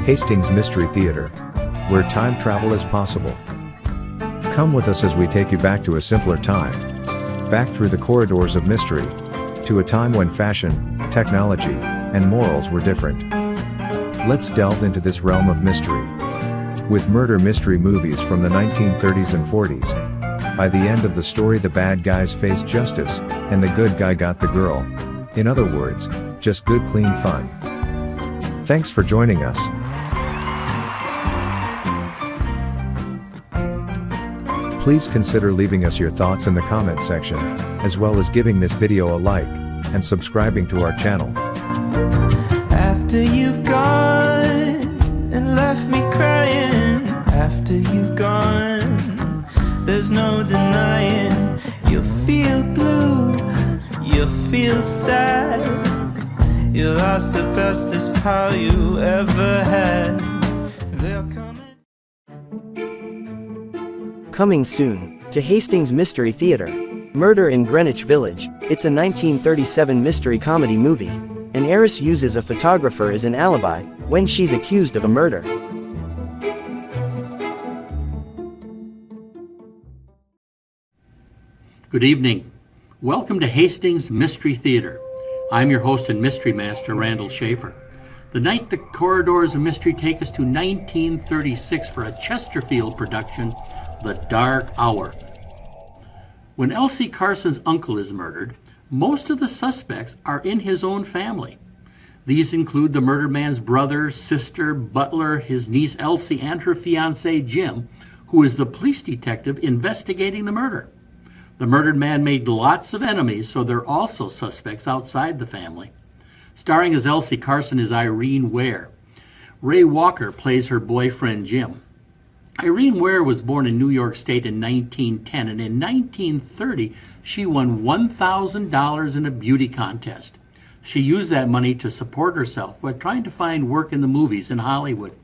Hastings Mystery Theater, where time travel is possible. Come with us as we take you back to a simpler time. Back through the corridors of mystery. To a time when fashion, technology, and morals were different. Let's delve into this realm of mystery. With murder mystery movies from the 1930s and 40s. By the end of the story, the bad guys faced justice, and the good guy got the girl. In other words, just good clean fun. Thanks for joining us. Please consider leaving us your thoughts in the comment section, as well as giving this video a like, and subscribing to our channel. After you've gone and left me crying, after you've gone, there's no denying. You feel blue, you feel sad. You lost the bestest pal you ever had. Coming soon to Hastings Mystery Theater. Murder in Greenwich Village. It's a 1937 mystery comedy movie. An heiress uses a photographer as an alibi when she's accused of a murder. Good evening. Welcome to Hastings Mystery Theater. I'm your host and mystery master, Randall Schaefer. Tonight, the corridors of mystery take us to 1936 for a Chesterfield production, The Dark Hour. When Elsie Carson's uncle is murdered, most of the suspects are in his own family. These include the murdered man's brother, sister, butler, his niece Elsie, and her fiancé Jim, who is the police detective investigating the murder. The murdered man made lots of enemies, so there are also suspects outside the family. Starring as Elsie Carson is Irene Ware. Ray Walker plays her boyfriend Jim. Irene Ware was born in New York State in 1910, and in 1930 she won $1,000 in a beauty contest. She used that money to support herself while trying to find work in the movies in Hollywood.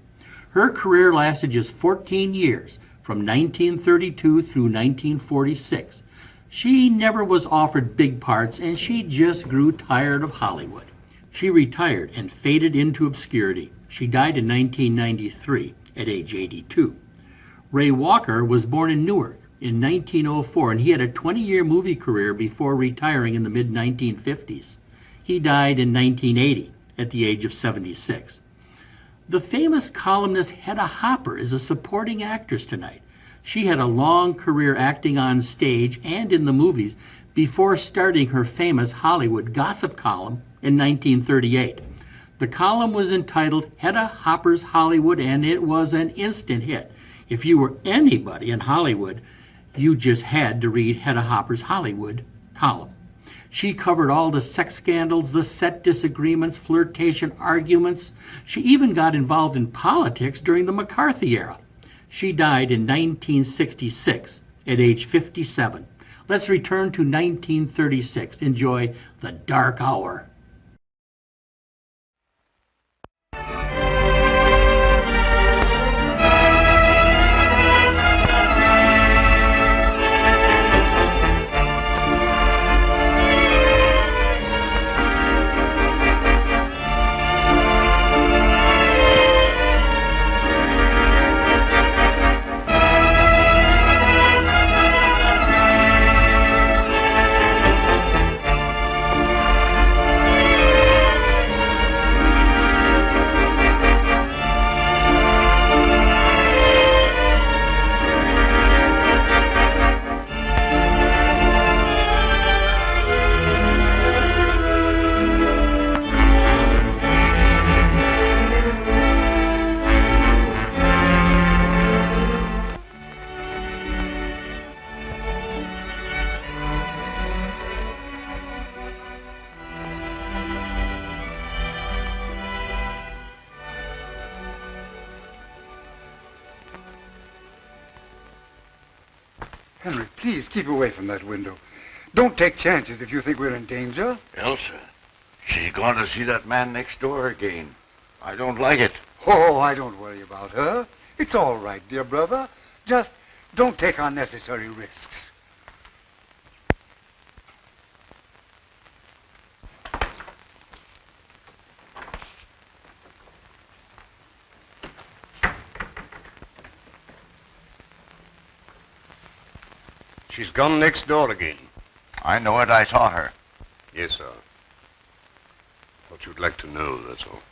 Her career lasted just 14 years, from 1932 through 1946. She never was offered big parts, and she just grew tired of Hollywood. She retired and faded into obscurity. She died in 1993 at age 82. Ray Walker was born in Newark in 1904, and he had a 20-year movie career before retiring in the mid-1950s. He died in 1980 at the age of 76. The famous columnist Hedda Hopper is a supporting actress tonight. She had a long career acting on stage and in the movies before starting her famous Hollywood gossip column in 1938. The column was entitled Hedda Hopper's Hollywood, and it was an instant hit. If you were anybody in Hollywood, you just had to read Hedda Hopper's Hollywood column. She covered all the sex scandals, the set disagreements, flirtation arguments. She even got involved in politics during the McCarthy era. She died in 1966 at age 57. Let's return to 1936. Enjoy The Dark Hour. Henry, please keep away from that window. Don't take chances if you think we're in danger. Elsa, she's gone to see that man next door again. I don't like it. Oh, I don't worry about her. It's all right, dear brother. Just don't take unnecessary risks. She's gone next door again. I know it. I saw her. Yes, sir. What you'd like to know, that's all.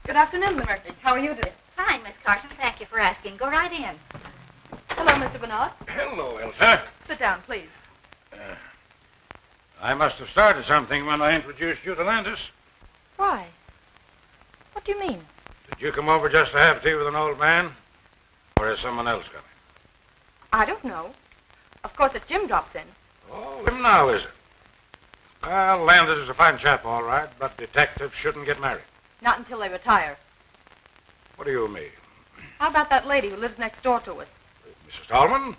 Good afternoon, Miss Murphy. How are you today? Fine, Miss Carson. Thank you for asking. Go right in. Hello, Mr. Bernard. Hello, Elsa. Sit down, please. I must have started something when I introduced you to Landis. Why? What do you mean? Did you come over just to have tea with an old man? Or is someone else coming? I don't know. Of course, if Jim drops in. Oh, him now, is it? Well, Landis is a fine chap, all right, but detectives shouldn't get married. Not until they retire. What do you mean? How about that lady who lives next door to us? Mrs. Tallman?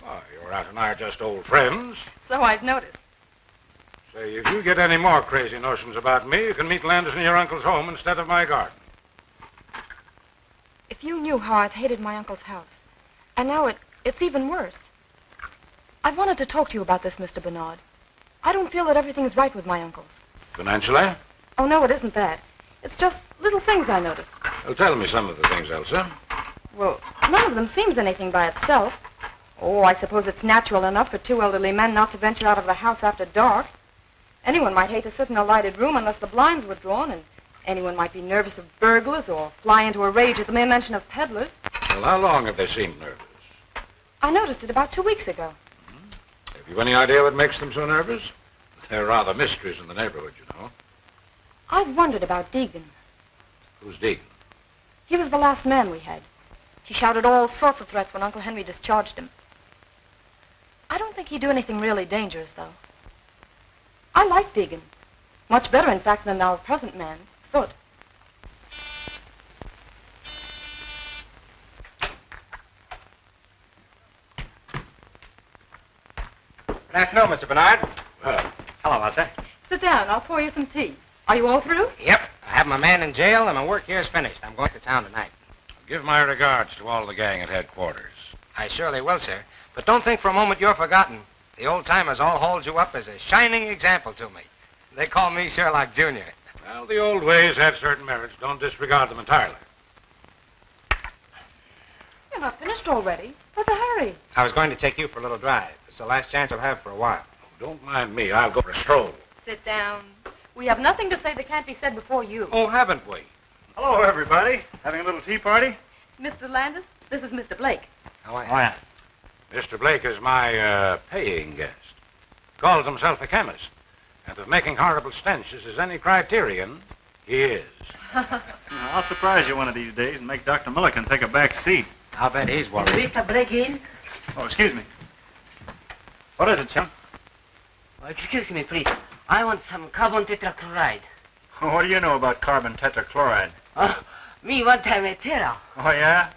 Oh, your aunt and I are just old friends. So I've noticed. Say, if you get any more crazy notions about me, you can meet Landis in your uncle's home instead of my garden. If you knew how I've hated my uncle's house. And now it's even worse. I've wanted to talk to you about this, Mr. Bernard. I don't feel that everything's right with my uncle's. Financially? Oh, no, it isn't that. It's just little things I notice. Well, tell me some of the things, Elsa. Well, none of them seems anything by itself. Oh, I suppose it's natural enough for two elderly men not to venture out of the house after dark. Anyone might hate to sit in a lighted room unless the blinds were drawn, and anyone might be nervous of burglars or fly into a rage at the mere mention of peddlers. Well, how long have they seemed nervous? I noticed it about 2 weeks ago. Have you any idea what makes them so nervous? They're rather mysteries in the neighborhood, you know. I've wondered about Deegan. Who's Deegan? He was the last man we had. He shouted all sorts of threats when Uncle Henry discharged him. I don't think he'd do anything really dangerous, though. I like Deegan. Much better, in fact, than our present man, Foot. Good afternoon, Mr. Bernard. Well, Hello, Elsa. Sit down. I'll pour you some tea. Are you all through? Yep. I have my man in jail, and my work here is finished. I'm going to town tonight. give my regards to all the gang at headquarters. I surely will, sir. But don't think for a moment you're forgotten. The old-timers all hold you up as a shining example to me. They call me Sherlock Jr. Well, the old ways had certain merits. Don't disregard them entirely. You're not finished already. What's the hurry? I was going to take you for a little drive. It's the last chance I'll have for a while. Oh, don't mind me. I'll go for a stroll. Sit down. We have nothing to say that can't be said before you. Oh, haven't we? Hello, everybody. Having a little tea party? Mr. Landis, this is Mr. Blake. How are you? Oh, yeah. Mr. Blake is my paying guest. Calls himself a chemist. And if making horrible stenches is any criterion, he is. I'll surprise you one of these days and make Dr. Milliken take a back seat. I'll bet he's worried. Mr. Blake in? Oh, excuse me. What is it, chum? Oh, excuse me, please. I want some carbon tetrachloride. Oh, what do you know about carbon tetrachloride? Oh, me want MYTERY. Oh, yeah?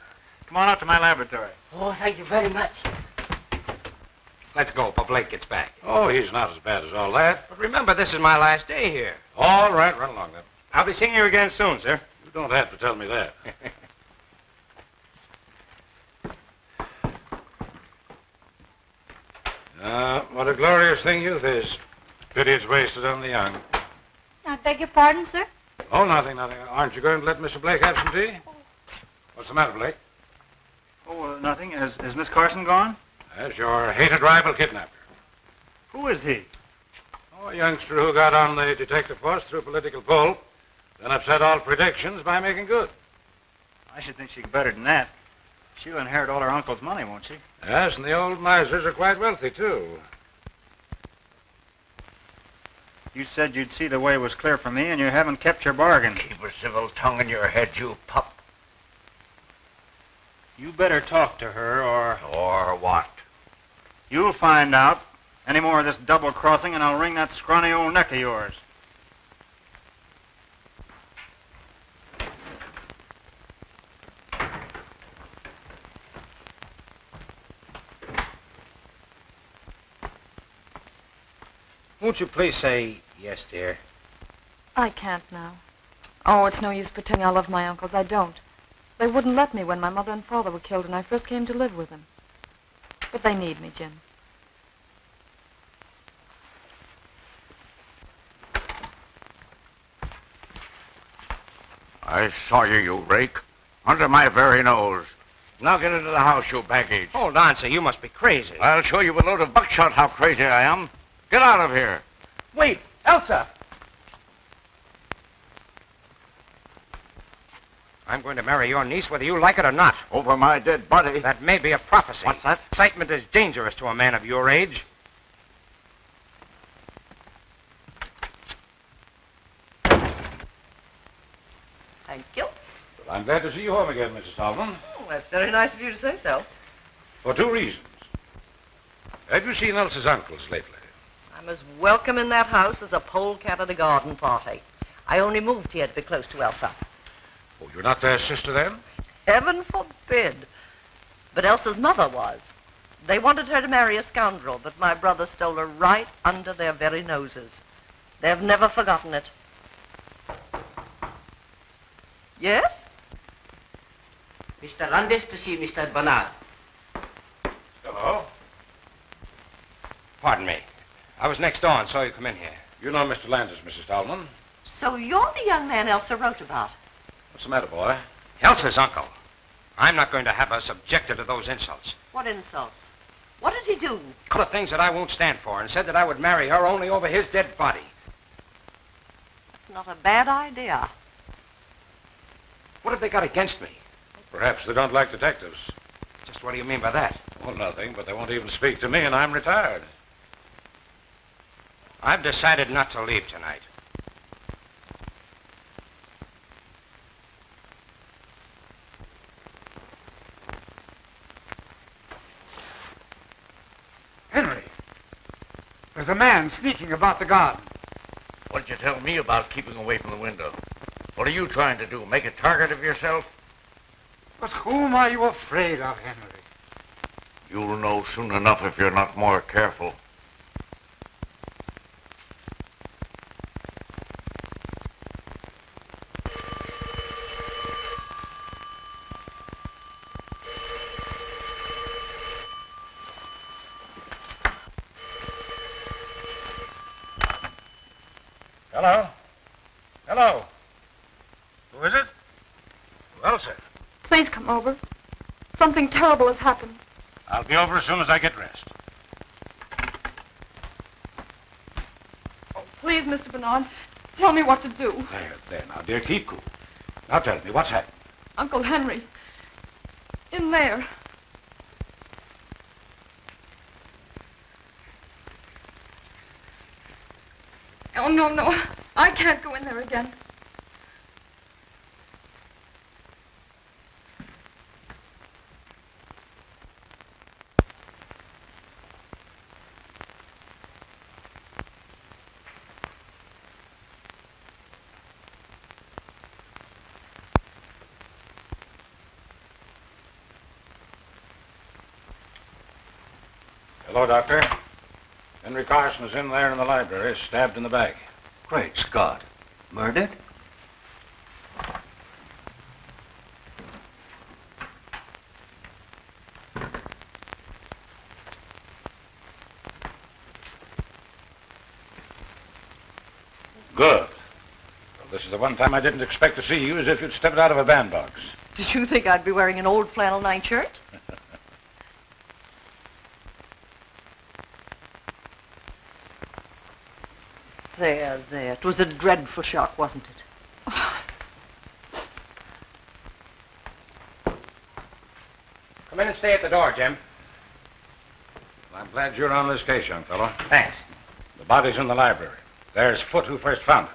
Come on out to my laboratory. Oh, thank you very much. Let's go before Blake gets back. Oh, he's not as bad as all that. But remember, this is my last day here. All right, run along then. I'll be seeing you again soon, sir. You don't have to tell me that. What a glorious thing youth is. Pity it's wasted on the young. I beg your pardon, sir? Oh, nothing. Aren't you going to let Mr. Blake have some tea? What's the matter, Blake? Oh, nothing. Is Miss Carson gone? That's your hated rival kidnapper. Who is he? Oh, a youngster who got on the detective force through political pull, then upset all predictions by making good. I should think she's better than that. She'll inherit all her uncle's money, won't she? Yes, and the old misers are quite wealthy, too. You said you'd see the way was clear for me, and you haven't kept your bargain. Keep a civil tongue in your head, you pup. You better talk to her, or... Or what? You'll find out. Any more of this double-crossing, and I'll wring that scrawny old neck of yours. Won't you please say yes, dear? I can't now. Oh, it's no use pretending I love my uncles. I don't. They wouldn't let me when my mother and father were killed and I first came to live with them. But they need me, Jim. I saw you, you rake. Under my very nose. Now get into the house, you baggage. Hold on, sir. You must be crazy. I'll show you a load of buckshot how crazy I am. Get out of here. Wait, Elsa! I'm going to marry your niece whether you like it or not. Over my dead body. That may be a prophecy. What's that? Excitement is dangerous to a man of your age. Thank you. Well, I'm glad to see you home again, Mrs. Tolman. Oh, that's very nice of you to say so. For two reasons. Have you seen Elsa's uncles lately? I'm as welcome in that house as a polecat at a garden party. I only moved here to be close to Elsa. Oh, you're not their sister, then? Heaven forbid. But Elsa's mother was. They wanted her to marry a scoundrel, but my brother stole her right under their very noses. They've never forgotten it. Yes? Mr. Landis to see Mr. Bernard. Hello? Pardon me. I was next door and saw you come in here. You know Mr. Landis, Mrs. Tolman. So you're the young man Elsa wrote about? What's the matter, boy? Elsa's uncle. I'm not going to have her subjected to those insults. What insults? What did he do? A couple of things that I won't stand for, and said that I would marry her only over his dead body. That's not a bad idea. What have they got against me? Perhaps they don't like detectives. Just what do you mean by that? Well, nothing, but they won't even speak to me, and I'm retired. I've decided not to leave tonight. Henry, there's a man sneaking about the garden. What'd you tell me about keeping away from the window? What are you trying to do, make a target of yourself? But whom are you afraid of, Henry? You'll know soon enough if you're not more careful. Hello? Hello? Who is it? Well, sir. Please come over. Something terrible has happened. I'll be over as soon as I get dressed. Oh, please, Mr. Bernard, tell me what to do. There, now, dear, keep cool. Now tell me, what's happened? Uncle Henry. In there. Oh, no. I can't go in there again. Hello, Doctor. Henry Carson is in there in the library, stabbed in the back. Great Scott. Murdered? Good. Well, this is the one time I didn't expect to see you, as if you'd stepped out of a bandbox. Did you think I'd be wearing an old flannel nightshirt? There. It was a dreadful shock, wasn't it? Come in and stay at the door, Jim. Well, I'm glad you're on this case, young fellow. Thanks. The body's in the library. There's Foote who first found it.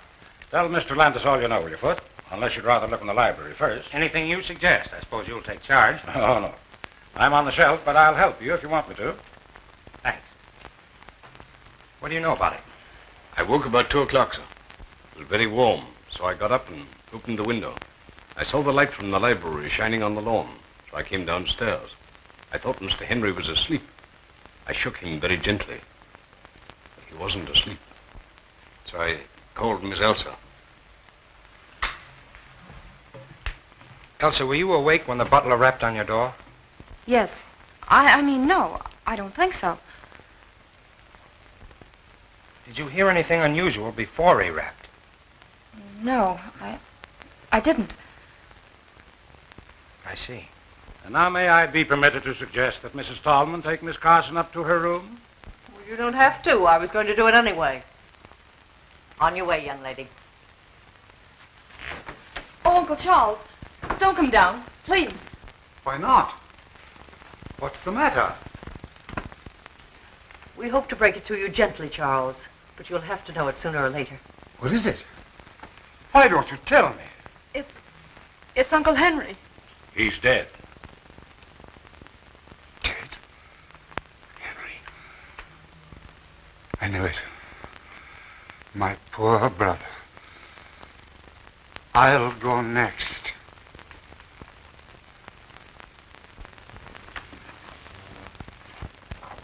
Tell Mr. Landis all you know, will you, Foote? Unless you'd rather look in the library first. Anything you suggest. I suppose you'll take charge. Oh, no. I'm on the shelf, but I'll help you if you want me to. Thanks. What do you know about it? I woke about 2 o'clock, sir. It was very warm, so I got up and opened the window. I saw the light from the library shining on the lawn, so I came downstairs. I thought Mr. Henry was asleep. I shook him very gently, but he wasn't asleep. So I called Miss Elsa. Elsa, were you awake when the butler rapped on your door? Yes. I mean, no. I don't think so. Did you hear anything unusual before he rapped? No, I didn't. I see. And now may I be permitted to suggest that Mrs. Tallman take Miss Carson up to her room? Well, you don't have to. I was going to do it anyway. On your way, young lady. Oh, Uncle Charles, don't come down, please. Why not? What's the matter? We hope to break it to you gently, Charles, but you'll have to know it sooner or later. What is it? Why don't you tell me? It's Uncle Henry. He's dead. Dead? Henry. I knew it. My poor brother. I'll go next.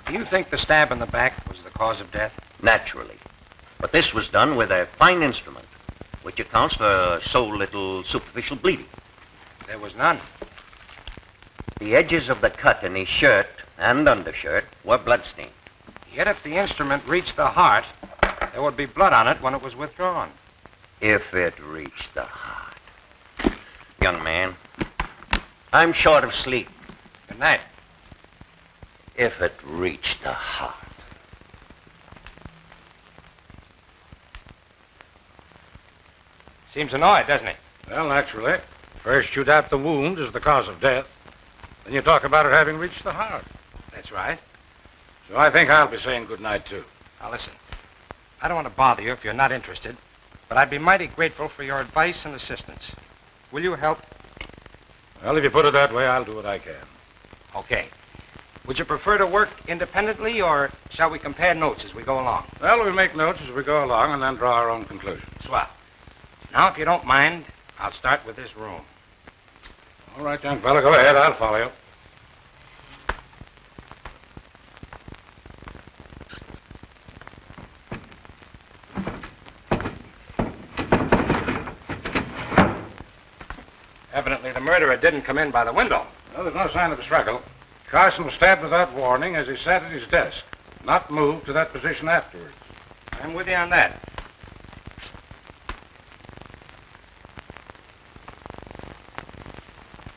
Do you think the stab in the back was the cause of death? Naturally. But this was done with a fine instrument, which accounts for so little superficial bleeding. There was none. The edges of the cut in his shirt and undershirt were bloodstained. Yet if the instrument reached the heart, there would be blood on it when it was withdrawn. If it reached the heart. Young man, I'm short of sleep. Good night. If it reached the heart. Seems annoyed, doesn't he? Well, naturally. First you doubt the wound is the cause of death. Then you talk about it having reached the heart. That's right. So I think I'll be saying good night, too. Now, listen. I don't want to bother you if you're not interested, but I'd be mighty grateful for your advice and assistance. Will you help? Well, if you put it that way, I'll do what I can. Okay. Would you prefer to work independently, or shall we compare notes as we go along? Well, we'll make notes as we go along and then draw our own conclusions. Swell. Now, if you don't mind, I'll start with this room. All right, young fella, go ahead. I'll follow you. Evidently, the murderer didn't come in by the window. Well, there's no sign of a struggle. Carson was stabbed without warning as he sat at his desk, not moved to that position afterwards. I'm with you on that.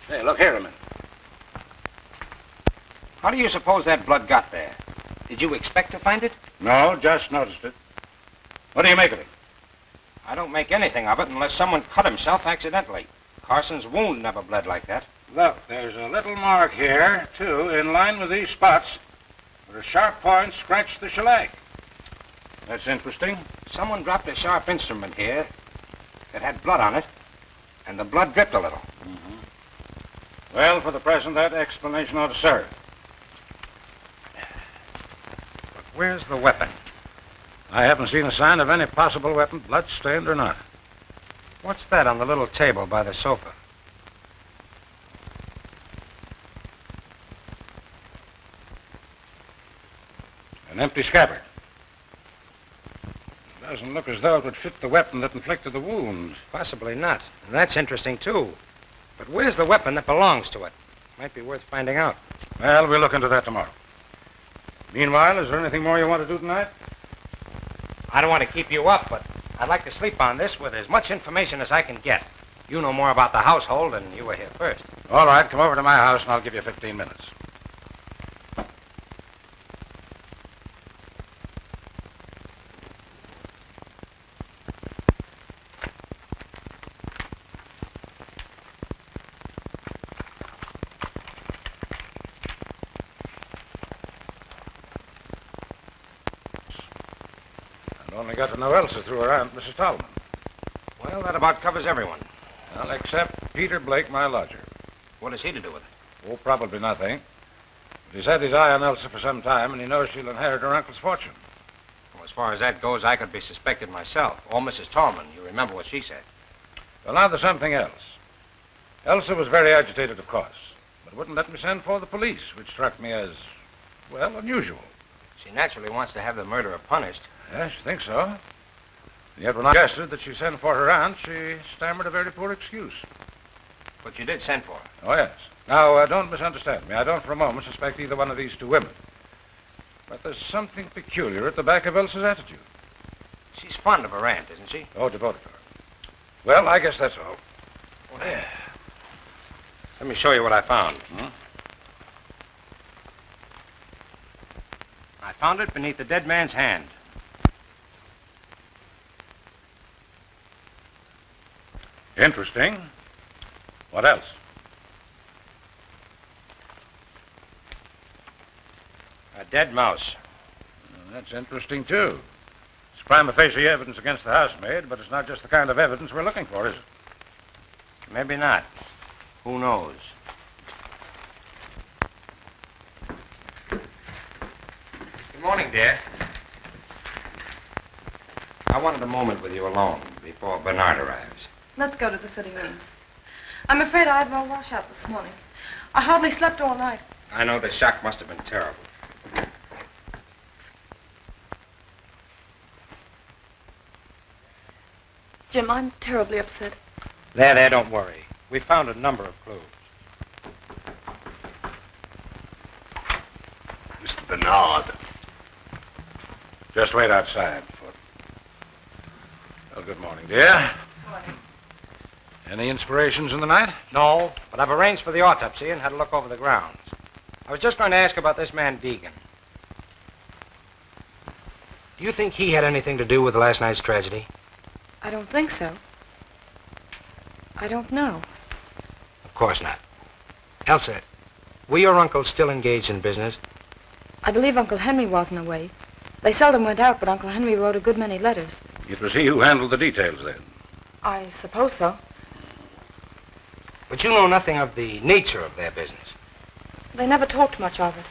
Hey, look here a minute. How do you suppose that blood got there? Did you expect to find it? No, just noticed it. What do you make of it? I don't make anything of it unless someone cut himself accidentally. Carson's wound never bled like that. Look, there's a little mark here, too, in line with these spots, where a sharp point scratched the shellac. That's interesting. Someone dropped a sharp instrument here that had blood on it, and the blood dripped a little. Mm-hmm. Well, for the present, that explanation ought to serve. But where's the weapon? I haven't seen a sign of any possible weapon, blood-stained or not. What's that on the little table by the sofa? An empty scabbard. It doesn't look as though it would fit the weapon that inflicted the wound. Possibly not. And that's interesting, too. But where's the weapon that belongs to it? Might be worth finding out. Well, we'll look into that tomorrow. Meanwhile, is there anything more you want to do tonight? I don't want to keep you up, but I'd like to sleep on this with as much information as I can get. You know more about the household, and you were here first. All right, come over to my house, and I'll give you 15 minutes. Only got to know Elsa through her aunt, Mrs. Tallman. Well, that about covers everyone. Well, except Peter Blake, my lodger. What has he to do with it? Oh, probably nothing. But he's had his eye on Elsa for some time, and he knows she'll inherit her uncle's fortune. Well, as far as that goes, I could be suspected myself. Or Mrs. Tallman. You remember what she said. Well, now there's something else. Elsa was very agitated, of course, but wouldn't let me send for the police, which struck me as, well, unusual. She naturally wants to have the murderer punished. Yes, I think so. And yet when I suggested that she send for her aunt, she stammered a very poor excuse. But you did send for her? Oh, yes. Now, don't misunderstand me. I don't for a moment suspect either one of these two women. But there's something peculiar at the back of Elsa's attitude. She's fond of her aunt, isn't she? Oh, devoted to her. Well, I guess that's all. Let me show you what I found. I found it beneath the dead man's hand. Interesting. What else? A dead mouse. That's interesting, too. It's prima facie evidence against the housemaid, but it's not just the kind of evidence we're looking for, is it? Maybe not. Who knows? Good morning, dear. I wanted a moment with you alone before Bernard arrives. Let's go to the sitting room. I'm afraid I had no washout this morning. I hardly slept all night. I know the shock must have been terrible. Jim, I'm terribly upset. There, don't worry. We found a number of clues. Mr. Bernard. Just wait outside, Foot. Well, good morning, dear. Morning. Any inspirations in the night? No, but I've arranged for the autopsy and had a look over the grounds. I was just going to ask about this man Deegan. Do you think he had anything to do with last night's tragedy? I don't think so. I don't know. Of course not. Elsa, were your uncles still engaged in business? I believe Uncle Henry wasn't away. They seldom went out, but Uncle Henry wrote a good many letters. It was he who handled the details, then? I suppose so. But you know nothing of the nature of their business. They never talked much of it.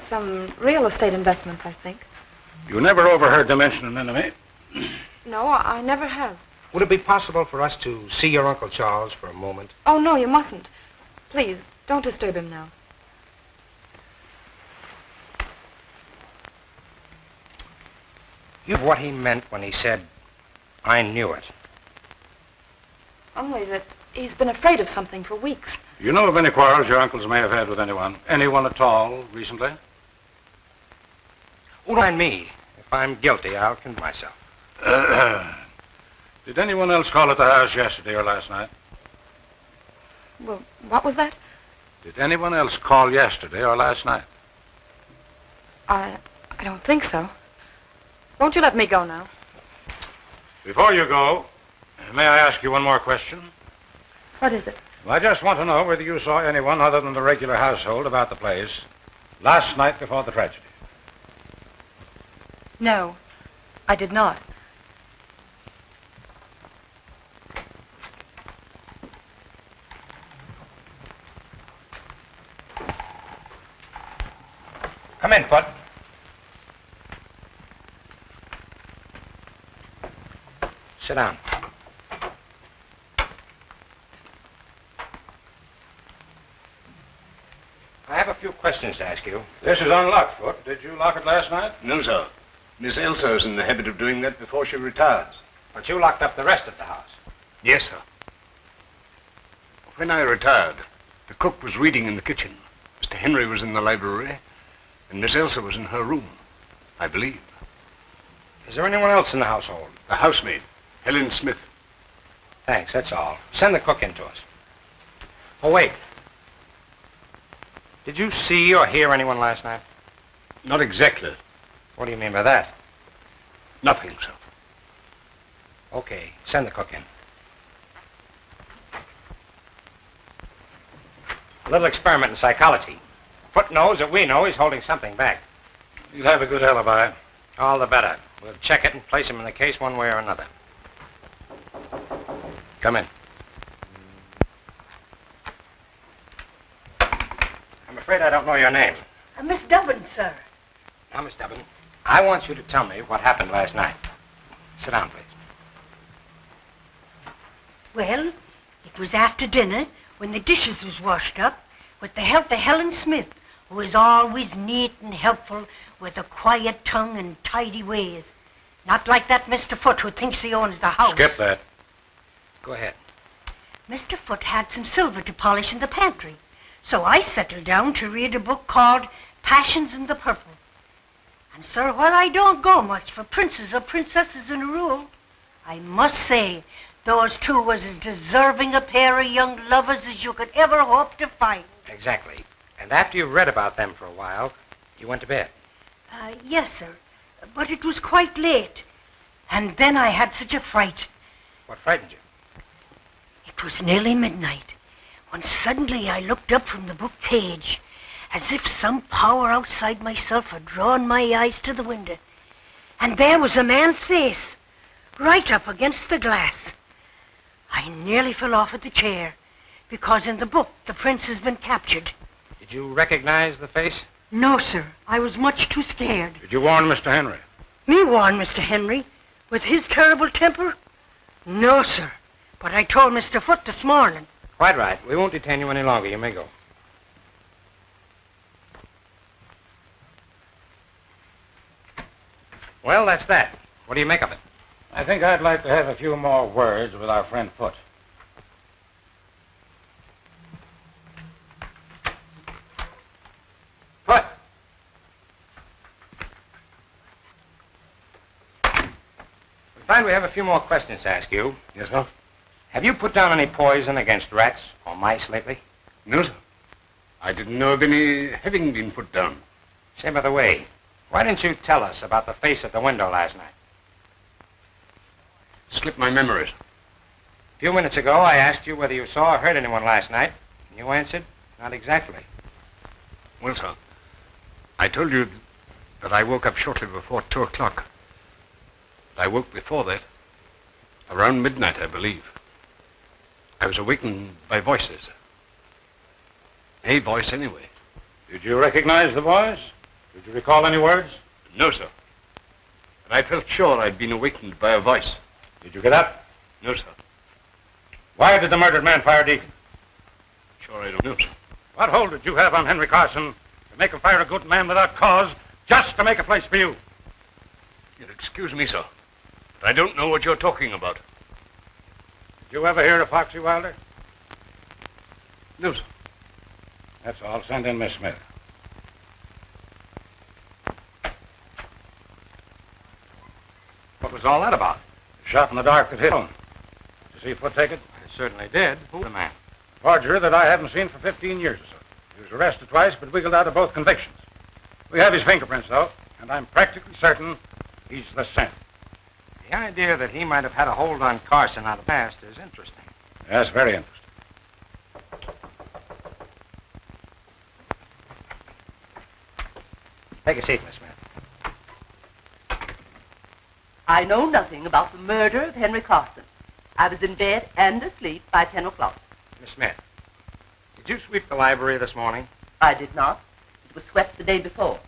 Some real estate investments, I think. You never overheard them mention an enemy? No, I never have. Would it be possible for us to see your Uncle Charles for a moment? Oh, no, you mustn't. Please, don't disturb him now. You know what he meant when he said, I knew it. Only that he's been afraid of something for weeks. Do you know of any quarrels your uncles may have had with anyone? Anyone at all, recently? Who mind me? If I'm guilty, I'll condemn myself. Did anyone else call at the house yesterday or last night? Well, what was that? Did anyone else call yesterday or last night? I don't think so. Won't you let me go now? Before you go, may I ask you one more question? What is it? I just want to know whether you saw anyone other than the regular household about the place last night before the tragedy. No, I did not. Come in, Foot. Sit down. I have a few questions to ask you. This is unlocked, Foot. Did you lock it last night? No, sir. Miss Elsa is in the habit of doing that before she retires. But you locked up the rest of the house. Yes, sir. When I retired, the cook was reading in the kitchen. Mr. Henry was in the library, and Miss Elsa was in her room, I believe. Is there anyone else in the household? The housemaid, Helen Smith. Thanks, that's all. Send the cook in to us. Oh, wait. Did you see or hear anyone last night? Not exactly. What do you mean by that? Nothing, sir. Okay, send the cook in. A little experiment in psychology. Foot knows that we know he's holding something back. You'll have a good alibi. All the better. We'll check it and place him in the case one way or another. Come in. I'm afraid I don't know your name. Miss Dubbin, sir. Now, Miss Dubbin, I want you to tell me what happened last night. Sit down, please. Well, it was after dinner when the dishes was washed up with the help of Helen Smith, who is always neat and helpful with a quiet tongue and tidy ways. Not like that Mr. Foot who thinks he owns the house. Skip that. Go ahead. Mr. Foot had some silver to polish in the pantry, so I settled down to read a book called Passions in the Purple. And, sir, while I don't go much for princes or princesses in a rule, I must say Those two was as deserving a pair of young lovers as you could ever hope to find. Exactly. And after you read about them for a while, you went to bed. Yes, sir. But it was quite late. And then I had such a fright. What frightened you? It was nearly midnight when suddenly I looked up from the book page as if some power outside myself had drawn my eyes to the window. And there was a man's face, right up against the glass. I nearly fell off at the chair, because in the book the prince has been captured. Did you recognize the face? No, sir. I was much too scared. Did you warn Mr. Henry? Me warn Mr. Henry? With his terrible temper? No, sir. But I told Mr. Foote this morning. Quite right. We won't detain you any longer. You may go. Well, that's that. What do you make of it? I think I'd like to have a few more words with our friend Foote. Foote! We find we have a few more questions to ask you. Yes, sir? Have you put down any poison against rats or mice lately? No, sir. I didn't know of any having been put down. Say, by the way, why didn't you tell us about the face at the window last night? Slipped my memories. A few minutes ago, I asked you whether you saw or heard anyone last night. And you answered, not exactly. Well, sir, I told you that I woke up shortly before 2 o'clock. I woke before that, around midnight, I believe. I was awakened by voices. A voice, anyway. Did you recognize the voice? Did you recall any words? No, sir. But I felt sure I'd been awakened by a voice. Did you get up? No, sir. Why did the murdered man fire Deacon? Sure, I don't know, sir. What hold did you have on Henry Carson to make him fire a good man without cause, just to make a place for you? You'll excuse me, sir, but I don't know what you're talking about. Did you ever hear of Foxy Wilder? No, sir. That's all. Send in Miss Smith. What was all that about? The shot in the dark that hit him. Did you see Foote take it? I certainly did. Who's the man? Forger that I haven't seen for 15 years or so. He was arrested twice, but wiggled out of both convictions. We have his fingerprints, though, and I'm practically certain he's the same. The idea that he might have had a hold on Carson out of the past is interesting. Yes, very interesting. Take a seat, Miss Smith. I know nothing about the murder of Henry Carson. I was in bed and asleep by 10 o'clock. Miss Smith, did you sweep the library this morning? I did not. It was swept the day before.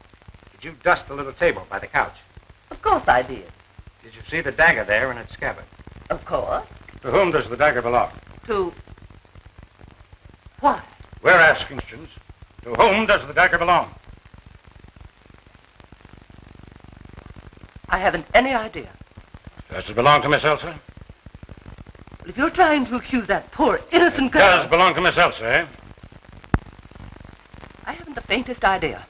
Did you dust the little table by the couch? Of course I did. Did you see the dagger there in its scabbard? Of course. To whom does the dagger belong? To... Why? We're asking questions. To whom does the dagger belong? I haven't any idea. Does it belong to Miss Elsa? Well, if you're trying to accuse that poor innocent girl... Does belong to Miss Elsa, eh? I haven't the faintest idea.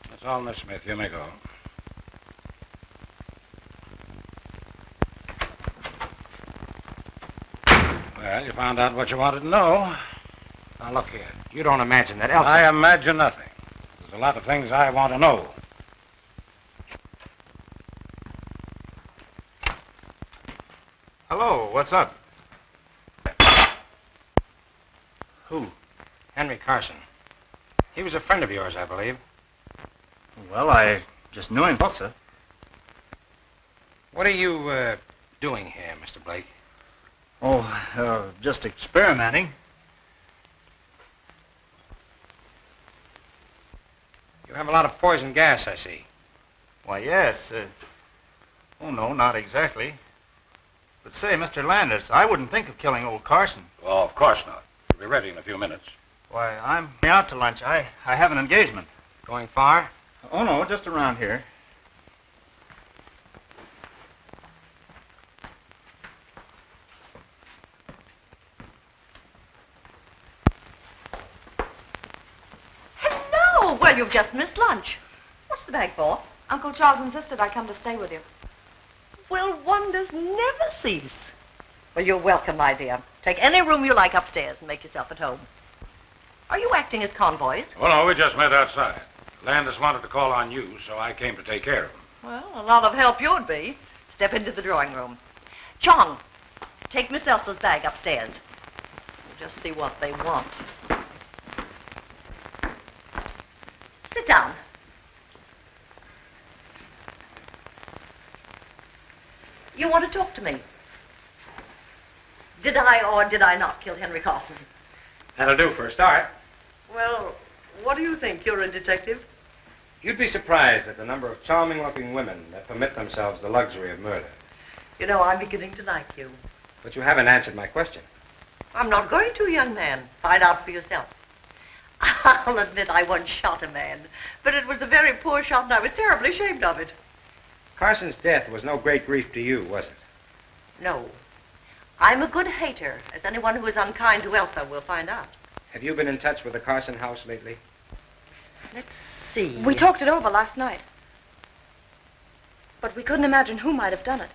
That's all, Miss Smith. You may go. Well, you found out what you wanted to know. Now, look here. You don't imagine that Elsa... I imagine nothing. There's a lot of things I want to know. Hello, what's up? Who? Henry Carson. He was a friend of yours, I believe. Well, I just knew him, sir. What are you, doing here, Mr. Blake? Oh, just experimenting. You have a lot of poison gas, I see. Why, yes. Oh, no, not exactly. But say, Mr. Landis, I wouldn't think of killing old Carson. Oh, of course not. We'll be ready in a few minutes. Why, I'm out to lunch. I have an engagement. Going far? Oh, no, just around here. Hello! Well, you've just missed lunch. What's the bag for? Uncle Charles insisted I come to stay with you. Well, wonders never cease. Well, you're welcome, my dear. Take any room you like upstairs and make yourself at home. Are you acting as convoys? Well, no, we just met outside. Landis wanted to call on you, so I came to take care of him. Well, a lot of help you'd be. Step into the drawing room. Chong, take Miss Elsa's bag upstairs. We'll just see what they want. Sit down. You want to talk to me? Did I or did I not kill Henry Carson? That'll do for a start. Well, what do you think? You're a detective? You'd be surprised at the number of charming-looking women that permit themselves the luxury of murder. You know, I'm beginning to like you. But you haven't answered my question. I'm not going to, young man. Find out for yourself. I'll admit I once shot a man, but it was a very poor shot and I was terribly ashamed of it. Carson's death was no great grief to you, was it? No. I'm a good hater, as anyone who is unkind to Elsa will find out. Have you been in touch with the Carson house lately? Let's see. We talked it over last night. But we couldn't imagine who might have done it.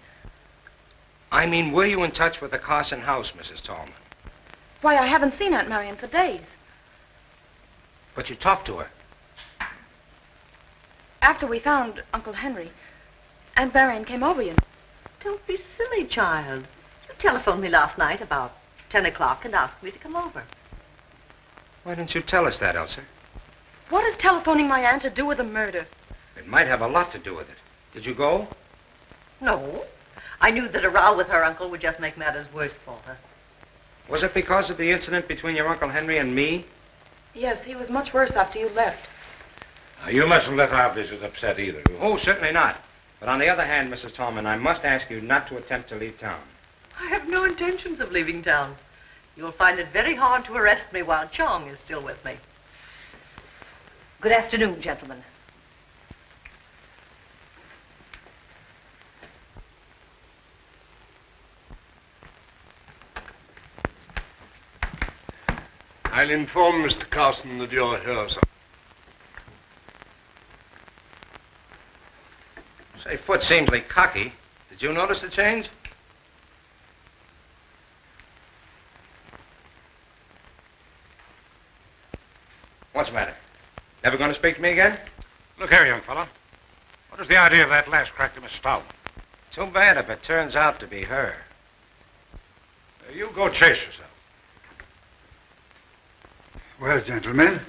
I mean, were you in touch with the Carson house, Mrs. Tallman? Why, I haven't seen Aunt Marion for days. But you talked to her. After we found Uncle Henry, Aunt Marion came over, you know. Don't be silly, child. You telephoned me last night about 10 o'clock and asked me to come over. Why didn't you tell us that, Elsa? What has telephoning my aunt to do with the murder? It might have a lot to do with it. Did you go? No. I knew that a row with her uncle would just make matters worse for her. Was it because of the incident between your Uncle Henry and me? Yes, he was much worse after you left. You mustn't let our visit upset either. Oh, certainly not. But on the other hand, Mrs. Tallman, I must ask you not to attempt to leave town. I have no intentions of leaving town. You'll find it very hard to arrest me while Chong is still with me. Good afternoon, gentlemen. I'll inform Mr. Carson that you're here, sir. Say, Foot seems like cocky. Did you notice the change? What's the matter? Never going to speak to me again? Look here, young fella. What is the idea of that last crack to Miss Stallman? Too bad if it turns out to be her. You go chase yourself. Well, gentlemen,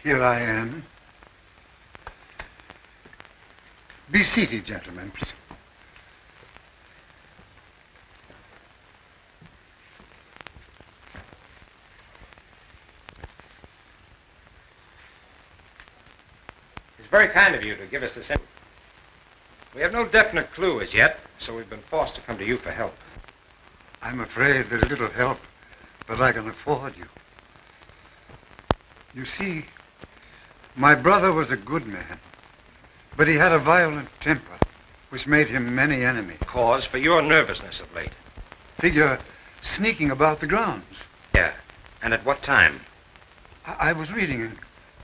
here I am. Be seated, gentlemen, please. It's very kind of you to give us this info. We have no definite clue as yet, so we've been forced to come to you for help. I'm afraid there's little help that I can afford you. You see, my brother was a good man, but he had a violent temper, which made him many enemies. Cause for your nervousness of late. Figure sneaking about the grounds. Yeah, and at what time? I was reading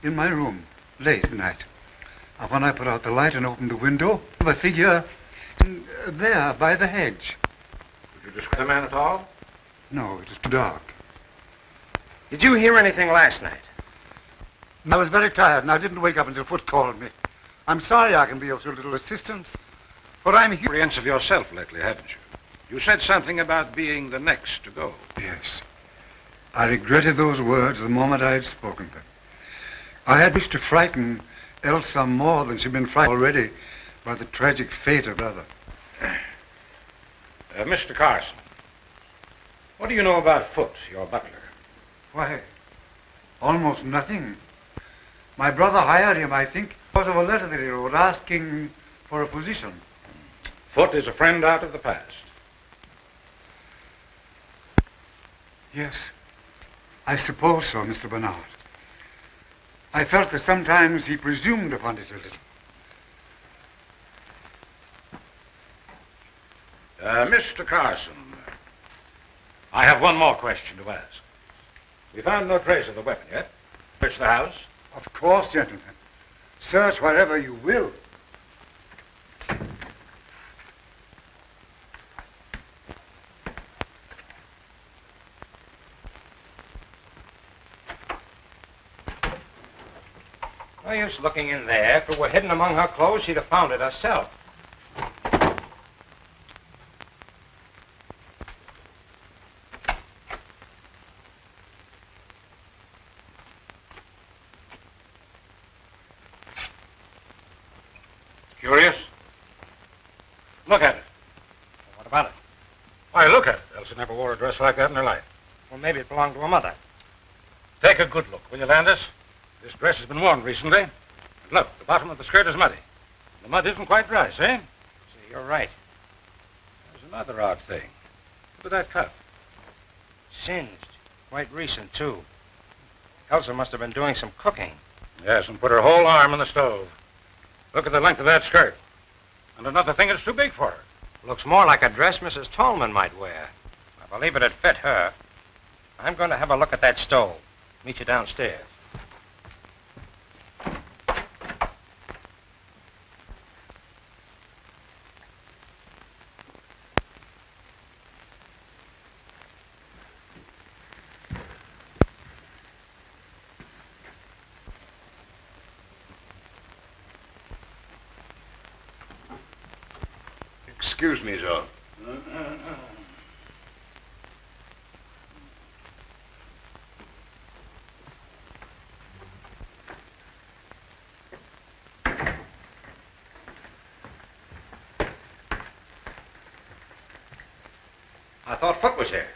in my room late at night. And when I put out the light and opened the window, I figure there by the hedge. Did you describe the man at all? No, it was too dark. Did you hear anything last night? I was very tired, and I didn't wake up until Foot called me. I'm sorry I can be of so little assistance, but I'm here. Apprehensive yourself lately, haven't you? You said something about being the next to go. Yes. I regretted those words the moment I had spoken them. I had wished to frighten Elsa more than she'd been frightened already by the tragic fate of her brother. Mr. Carson, what do you know about Foot, your butler? Why, almost nothing. My brother hired him, I think, because of a letter that he wrote asking for a position. Foot is a friend out of the past. Yes, I suppose so, Mr. Bernard. I felt that sometimes he presumed upon it a little. Mr. Carson, I have one more question to ask. We found no trace of the weapon yet. Search the house? Of course, gentlemen. Search wherever you will. No use looking in there. If it were hidden among her clothes, she'd have found it herself. Curious? Look at it. What about it? Why, look at it. Elsa never wore a dress like that in her life. Well, maybe it belonged to her mother. Take a good look, will you, Landis? This dress has been worn recently. And look, the bottom of the skirt is muddy. The mud isn't quite dry, see? See, you're right. There's another odd thing. Look at that cut. Singed. Quite recent, too. Elsa must have been doing some cooking. Yes, and put her whole arm in the stove. Look at the length of that skirt. And another thing is too big for her. Looks more like a dress Mrs. Tolman might wear. I believe it'd fit her. I'm going to have a look at that stove. Meet you downstairs. Excuse me, sir. I thought Foot was here.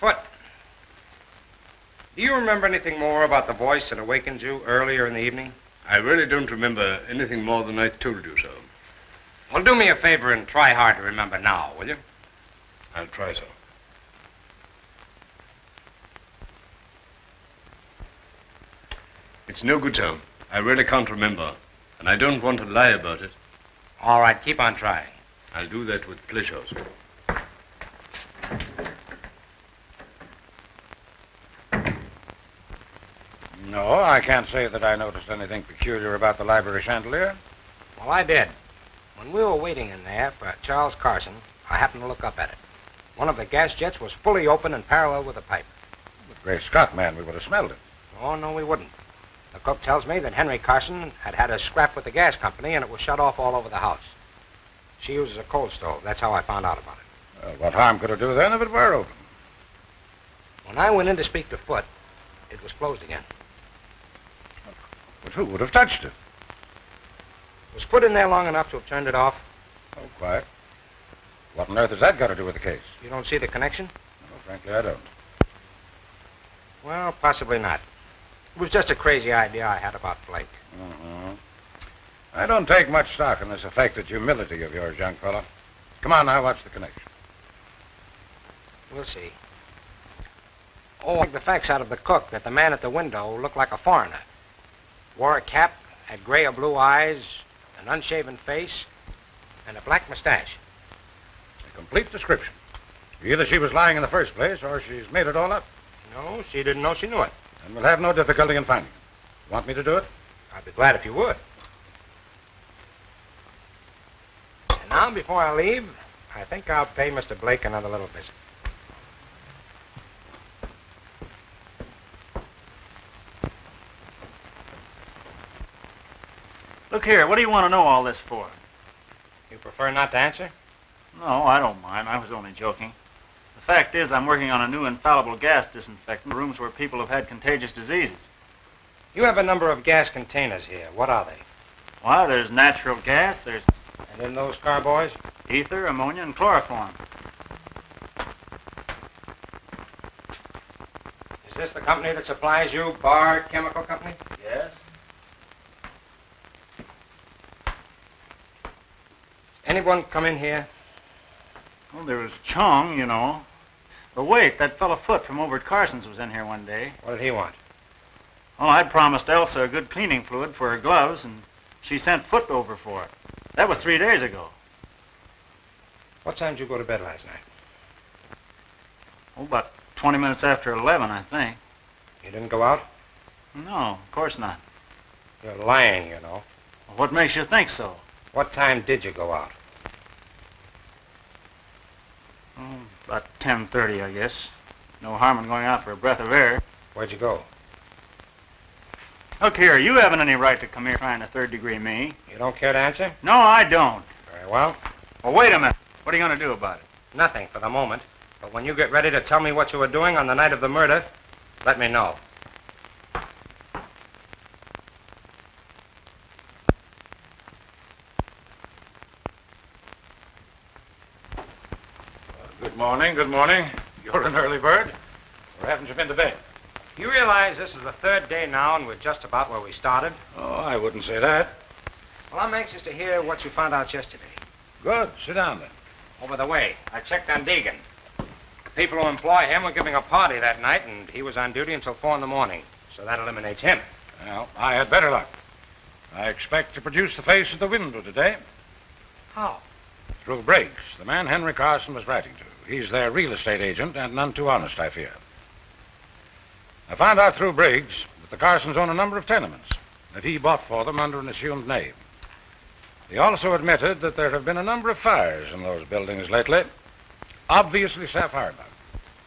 Foot. Do you remember anything more about the voice that awakened you earlier in the evening? I really don't remember anything more than I told you, sir. Well, do me a favor and try hard to remember now, will you? I'll try, sir. It's no good, sir. I really can't remember, and I don't want to lie about it. All right, keep on trying. I'll do that with pleasure, sir. No, I can't say that I noticed anything peculiar about the library chandelier. Well, I did. When we were waiting in there for Charles Carson, I happened to look up at it. One of the gas jets was fully open and parallel with the pipe. But great Scott, man, we would have smelled it. Oh, no, we wouldn't. The cook tells me that Henry Carson had had a scrap with the gas company and it was shut off all over the house. She uses a coal stove. That's how I found out about it. Well, what harm could it do then if it were open? When I went in to speak to Foot, it was closed again. But who would have touched it? Was Foot in there long enough to have turned it off? Oh, quiet. What on earth has that got to do with the case? You don't see the connection? No, frankly, I don't. Well, possibly not. It was just a crazy idea I had about Blake. Mm-hmm. I don't take much stock in this affected humility of yours, young fella. Come on now, what's the connection? We'll see. Oh, I think the facts out of the cook that the man at the window looked like a foreigner. Wore a cap, had gray or blue eyes, an unshaven face, and a black mustache. A complete description. Either she was lying in the first place, or she's made it all up. No, she didn't know she knew it. And we'll have no difficulty in finding it. Want me to do it? I'd be glad if you would. And now, before I leave, I think I'll pay Mr. Blake another little visit. Look here, what do you want to know all this for? You prefer not to answer? No, I don't mind. I was only joking. The fact is, I'm working on a new infallible gas disinfectant in rooms where people have had contagious diseases. You have a number of gas containers here. What are they? Why, there's natural gas, there's... And in those carboys? Ether, ammonia, and chloroform. Is this the company that supplies you, Bar Chemical Company? Yes. Anyone come in here? Well, there was Chong, you know. But wait, that fellow Foot from over at Carson's was in here one day. What did he want? Oh, I'd promised Elsa a good cleaning fluid for her gloves, and she sent Foot over for it. That was 3 days ago. What time did you go to bed last night? Oh, about 20 minutes after 11, I think. You didn't go out? No, of course not. You're lying, you know. Well, what makes you think so? What time did you go out? Oh, about 10:30, I guess. No harm in going out for a breath of air. Where'd you go? Look here, you haven't any right to come here trying to third-degree me. You don't care to answer? No, I don't. Very well. Well, wait a minute. What are you going to do about it? Nothing for the moment. But when you get ready to tell me what you were doing on the night of the murder, let me know. Good morning, good morning. You're an early bird. Or haven't you been to bed? You realize this is the third day now and we're just about where we started? Oh, I wouldn't say that. Well, I'm anxious to hear what you found out yesterday. Good. Sit down then. Over the way, I checked on Deegan. The people who employ him were giving a party that night, and he was on duty until 4 in the morning. So that eliminates him. Well, I had better luck. I expect to produce the face at the window today. How? Through Briggs, the man Henry Carson was writing to. He's their real estate agent, and none too honest, I fear. I found out through Briggs that the Carsons own a number of tenements that he bought for them under an assumed name. He also admitted that there have been a number of fires in those buildings lately. Obviously sapphire bug.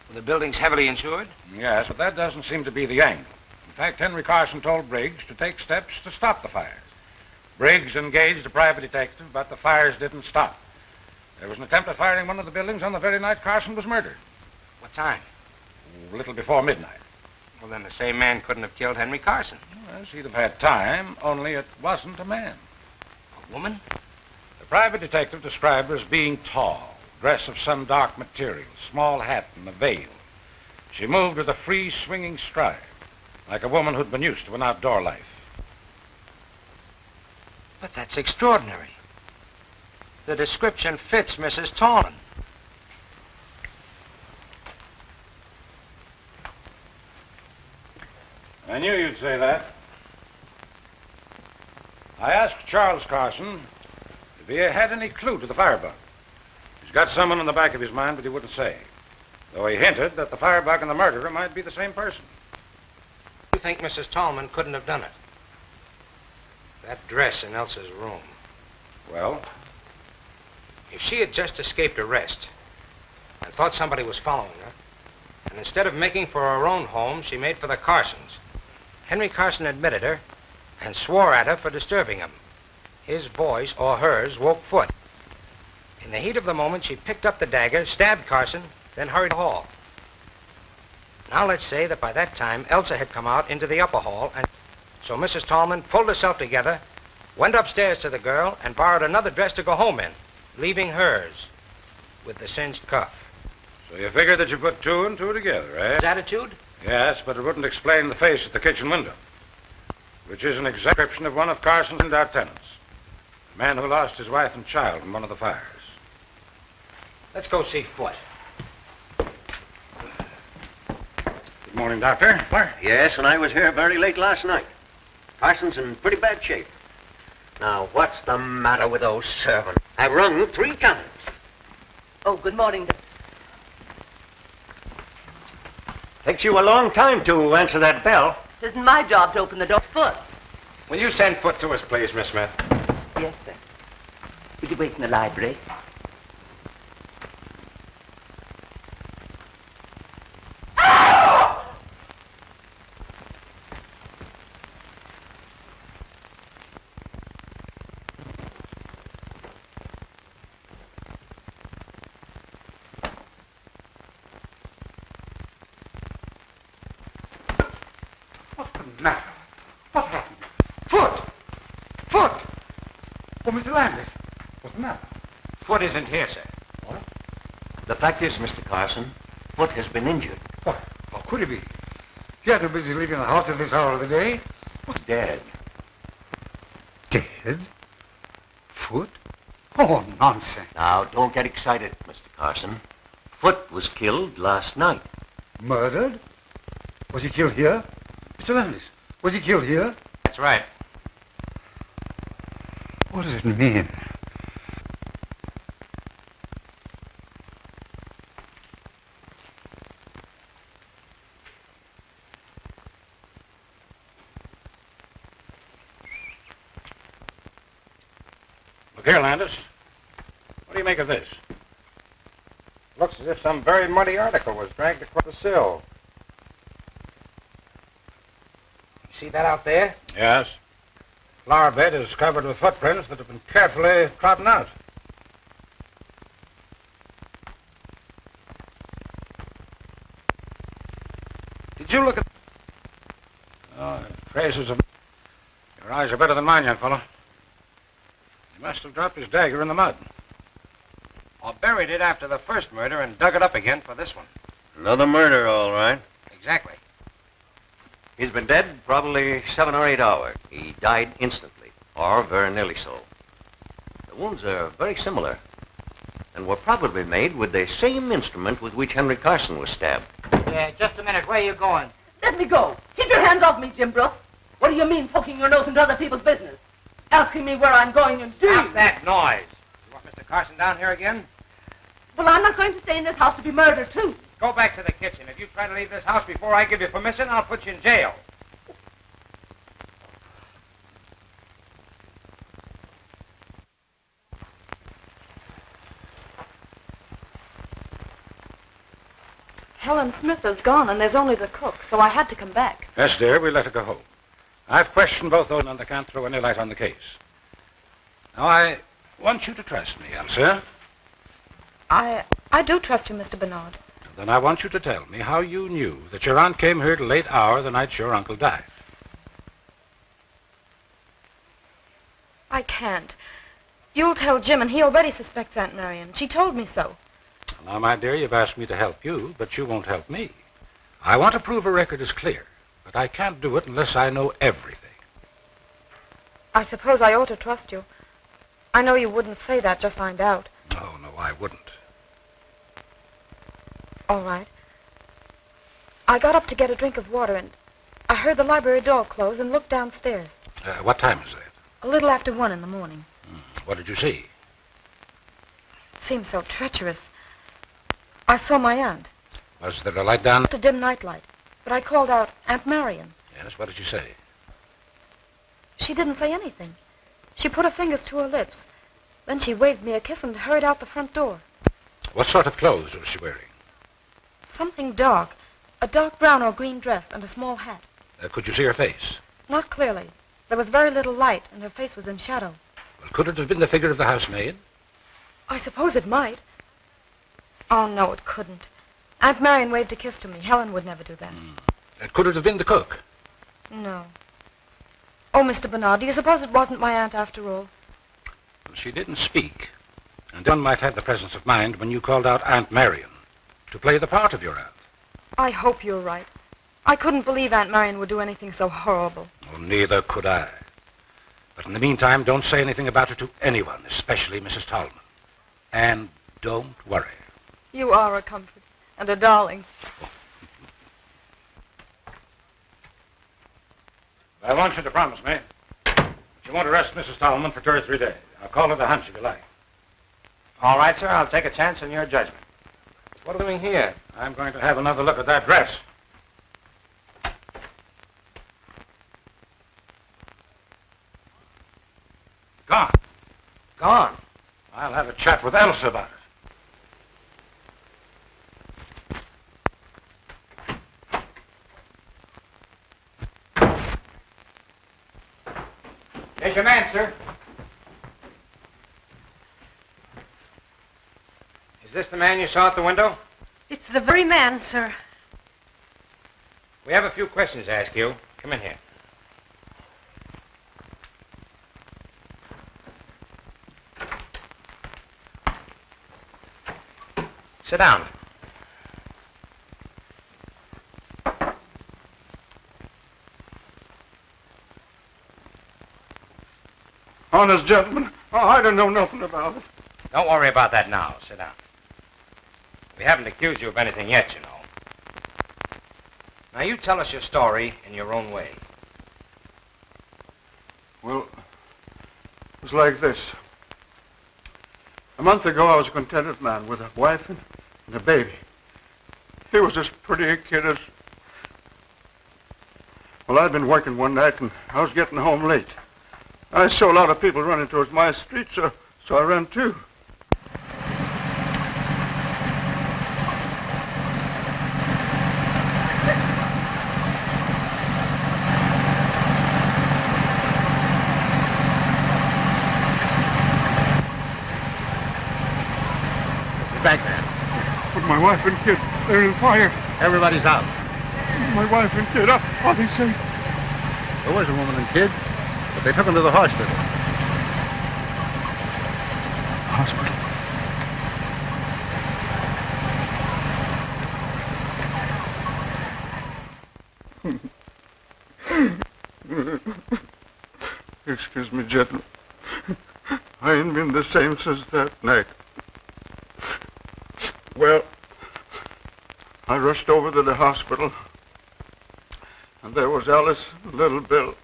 Were the buildings heavily insured? Yes, but that doesn't seem to be the angle. In fact, Henry Carson told Briggs to take steps to stop the fires. Briggs engaged a private detective, but the fires didn't stop. There was an attempt at firing one of the buildings on the very night Carson was murdered. What time? A little before midnight. Well, then the same man couldn't have killed Henry Carson. Yes, he'd have had time, only it wasn't a man. A woman? The private detective described her as being tall, dress of some dark material, small hat and a veil. She moved with a free, swinging stride, like a woman who'd been used to an outdoor life. But that's extraordinary. The description fits Mrs. Tallman. I knew you'd say that. I asked Charles Carson if he had any clue to the firebug. He's got someone in the back of his mind, but he wouldn't say. Though he hinted that the firebug and the murderer might be the same person. You think Mrs. Tallman couldn't have done it? That dress in Elsa's room. Well? If she had just escaped arrest and thought somebody was following her, and instead of making for her own home, she made for the Carsons. Henry Carson admitted her and swore at her for disturbing him. His voice, or hers, woke Foot. In the heat of the moment, she picked up the dagger, stabbed Carson, then hurried to the hall. Now let's say that by that time, Elsa had come out into the upper hall, and so Mrs. Tallman pulled herself together, went upstairs to the girl, and borrowed another dress to go home in, leaving hers with the cinched cuff. So you figured that you put two and two together, eh? His attitude? Yes, but it wouldn't explain the face at the kitchen window, which is an exact description of one of Carson's out tenants, the man who lost his wife and child in one of the fires. Let's go see Foot. Good morning, Doctor. Yes, and I was here very late last night. Carson's in pretty bad shape. Now, what's the matter with those servants? I've rung 3 times. Oh, good morning. Takes you a long time to answer that bell. It isn't my job to open the door. It's Foot's. Will you send Foot to us, please, Miss Smith? Yes, sir. Will you wait in the library? Matter? What happened? Foot! Foot! Oh, Mr. Landis, what's the matter? Foot isn't here, sir. What? The fact is, Mr. Carson, Foot has been injured. What? How could he be? He had no business leaving the house at this hour of the day. He's dead. Dead? Foot? Oh, nonsense. Now, don't get excited, Mr. Carson. Foot was killed last night. Murdered? Was he killed here? Mr. Landis, was he killed here? That's right. What does it mean? Look here, Landis. What do you make of this? Looks as if some very muddy article was dragged across the sill. You see that out there? Yes. Flower bed is covered with footprints that have been carefully trodden out. Did you look at... Oh, traces of... Your eyes are better than mine, young fellow. He must have dropped his dagger in the mud. Or buried it after the first murder and dug it up again for this one. Another murder, all right. Exactly. He's been dead probably 7 or 8 hours. He died instantly, or very nearly so. The wounds are very similar, and were probably made with the same instrument with which Henry Carson was stabbed. Yeah, just a minute. Where are you going? Let me go. Keep your hands off me, Jim Brooks. What do you mean, poking your nose into other people's business? Asking me where I'm going and doing... Stop that noise. You want Mr. Carson down here again? Well, I'm not going to stay in this house to be murdered, too. Go back to the kitchen. If you try to leave this house before I give you permission, I'll put you in jail. Helen Smith is gone, and there's only the cook, so I had to come back. Yes, dear, we let her go home. I've questioned both those, and they can't throw any light on the case. Now, I want you to trust me, Elsa. I do trust you, Mr. Bernard. Then I want you to tell me how you knew that your aunt came here at a late hour the night your uncle died. I can't. You'll tell Jim, and he already suspects Aunt Marion. She told me so. Now, my dear, you've asked me to help you, but you won't help me. I want to prove a record is clear, but I can't do it unless I know everything. I suppose I ought to trust you. I know you wouldn't say that, just find out. No, I wouldn't. All right. I got up to get a drink of water, and I heard the library door close and looked downstairs. What time is it? A little after 1 in the morning. What did you see? It seemed so treacherous. I saw my aunt. Was there a light down? Just a dim nightlight. But I called out, Aunt Marion. Yes, what did you say? She didn't say anything. She put her fingers to her lips. Then she waved me a kiss and hurried out the front door. What sort of clothes was she wearing? Something dark. A dark brown or green dress and a small hat. Could you see her face? Not clearly. There was very little light, and her face was in shadow. Well, could it have been the figure of the housemaid? I suppose it might. Oh, no, it couldn't. Aunt Marion waved a kiss to me. Helen would never do that. Could it have been the cook? No. Oh, Mr. Bernard, do you suppose it wasn't my aunt after all? Well, she didn't speak. And one might have the presence of mind when you called out Aunt Marion to play the part of your aunt. I hope you're right. I couldn't believe Aunt Marion would do anything so horrible. Well, neither could I. But in the meantime, don't say anything about it to anyone, especially Mrs. Tallman. And don't worry. You are a comfort and a darling. I want you to promise me that you won't arrest Mrs. Tallman for 2 or 3 days. I'll call it a hunch if you like. All right, sir. I'll take a chance on your judgment. What are we doing here? I'm going to have another look at that dress. Gone. Gone? I'll have a chat with Elsa about it. There's your man, sir. Is this the man you saw at the window? It's the very man, sir. We have a few questions to ask you. Come in here. Sit down. Honest gentlemen, I don't know nothing about it. Don't worry about that now. Sit down. We haven't accused you of anything yet, you know. Now, you tell us your story in your own way. Well, it was like this. A month ago, I was a contented man with a wife and a baby. He was as pretty a kid as... Well, I'd been working one night, and I was getting home late. I saw a lot of people running towards my street, so I ran too. back there? But my wife and kid, they're in fire. Everybody's out. My wife and kid, are they safe? There was a woman and kid, but they took them to the hospital. Hospital? Excuse me, gentlemen. I ain't been the same since that night. Well, I rushed over to the hospital, and there was Alice and little Bill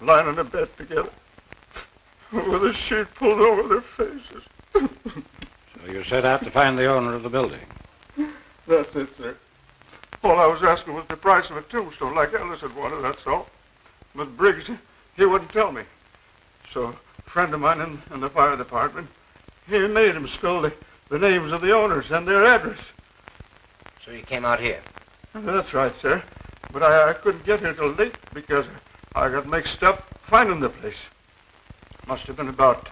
lying in a bed together with a sheet pulled over their faces. So you set out to find the owner of the building? That's it, sir. All I was asking was the price of a tombstone, like Alice had wanted, that's all. But Briggs, he wouldn't tell me. So a friend of mine in the fire department, he made him spill the names of the owners and their address. So you came out here? That's right, sir. But I couldn't get here till late because I got mixed up finding the place. Must have been about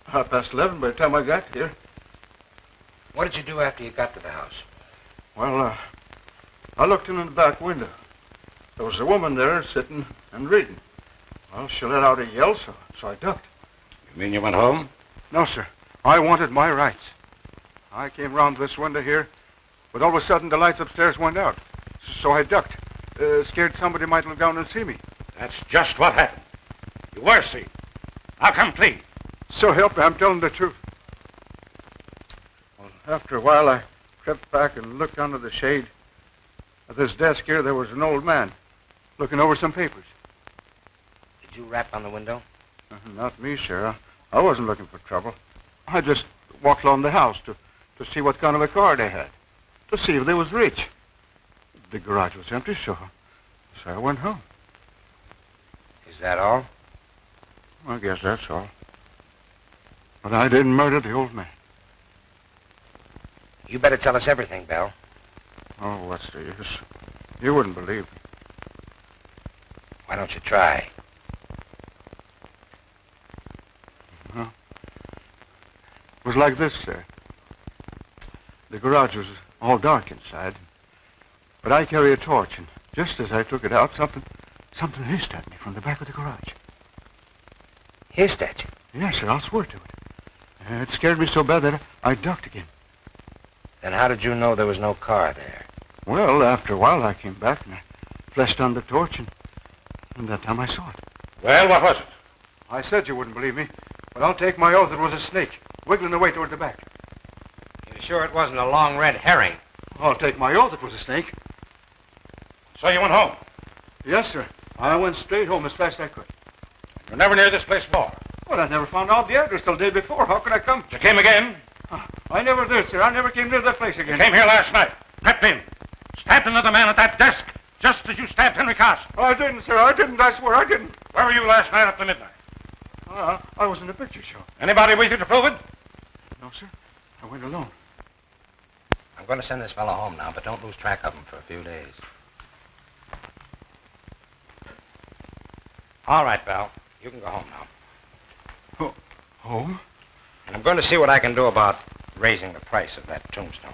11:30 by the time I got here. What did you do after you got to the house? Well, I looked in the back window. There was a woman there sitting and reading. Well, she let out a yell, so I ducked. You mean you went home? No, sir. I wanted my rights. I came round this window here, but all of a sudden the lights upstairs went out. So I ducked, scared somebody might look down and see me. That's just what happened. You were seen. Now come clean. So help me, I'm telling the truth. Well, after a while, I crept back and looked under the shade. At this desk here, there was an old man looking over some papers. Did you rap on the window? Not me, sir. I wasn't looking for trouble. I just walked along the house to see what kind of a car they had, to see if they was rich. The garage was empty, so I went home. Is that all? I guess that's all. But I didn't murder the old man. You better tell us everything, Bell. Oh, what's the use? You wouldn't believe me. Why don't you try? Well, it was like this, sir. The garage was all dark inside. But I carry a torch, and just as I took it out, something hissed at me from the back of the garage. Hissed at you? Yes, sir, I'll swear to it. It scared me so bad that I ducked again. Then how did you know there was no car there? Well, after a while, I came back, and I flashed on the torch, and that time I saw it. Well, what was it? I said you wouldn't believe me, but I'll take my oath it was a snake, wiggling away toward the back. You sure it wasn't a long red herring? I'll take my oath it was a snake. So you went home? Yes, sir. I went straight home as fast as I could. You're never near this place before? Well, I never found out the address till the day before. How could I come? You came again? I never did, sir. I never came near that place again. You came here last night, crept in, stabbed another man at that desk, just as you stabbed Henry Carson. I didn't, sir. I didn't. I swear I didn't. Where were you last night after midnight? I was in a picture show. Anybody with you to prove it? No, sir. I went alone. I'm going to send this fellow home now, but don't lose track of him for a few days. All right, Bell. You can go home now. Home? And I'm going to see what I can do about raising the price of that tombstone.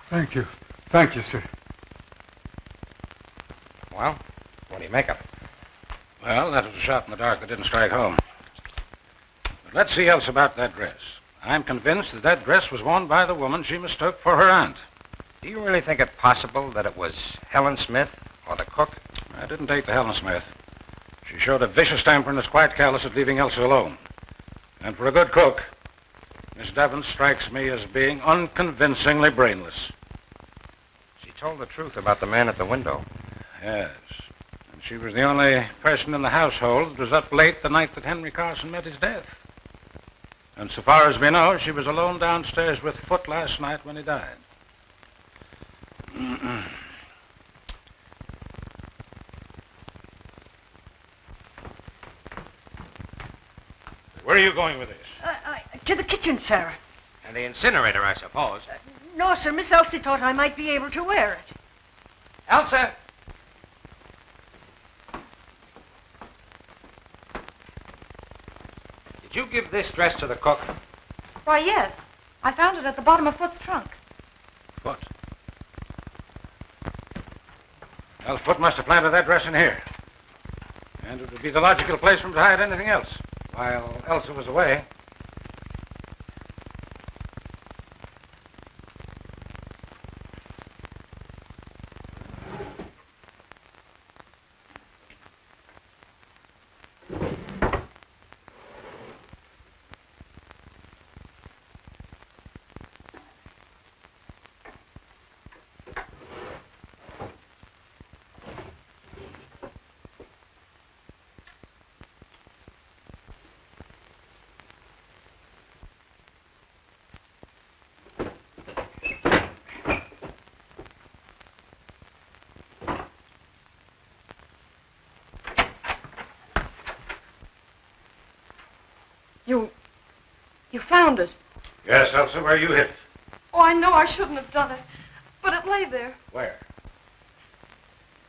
Thank you. Thank you, sir. Well, what do you make of it? Well, that was a shot in the dark that didn't strike home. But let's see else about that dress. I'm convinced that that dress was worn by the woman she mistook for her aunt. Do you really think it possible that it was Helen Smith or the cook? I didn't take the Helen Smith. She showed a vicious temper and was quite callous at leaving Elsa alone. And for a good cook, Miss Devon strikes me as being unconvincingly brainless. She told the truth about the man at the window. Yes. And she was the only person in the household that was up late the night that Henry Carson met his death. And so far as we know, she was alone downstairs with Foote last night when he died. Where are you going with this? To the kitchen, sir. And the incinerator, I suppose. No, sir. Miss Elsie thought I might be able to wear it. Elsa! Did you give this dress to the cook? Why, yes. I found it at the bottom of Foot's trunk. Foot? Well, Foot must have planted that dress in here. And it would be the logical place for him to hide anything else. While Elsa was away. You found it. Yes, Elsa, where you hid it. Oh, I know I shouldn't have done it. But it lay there. Where?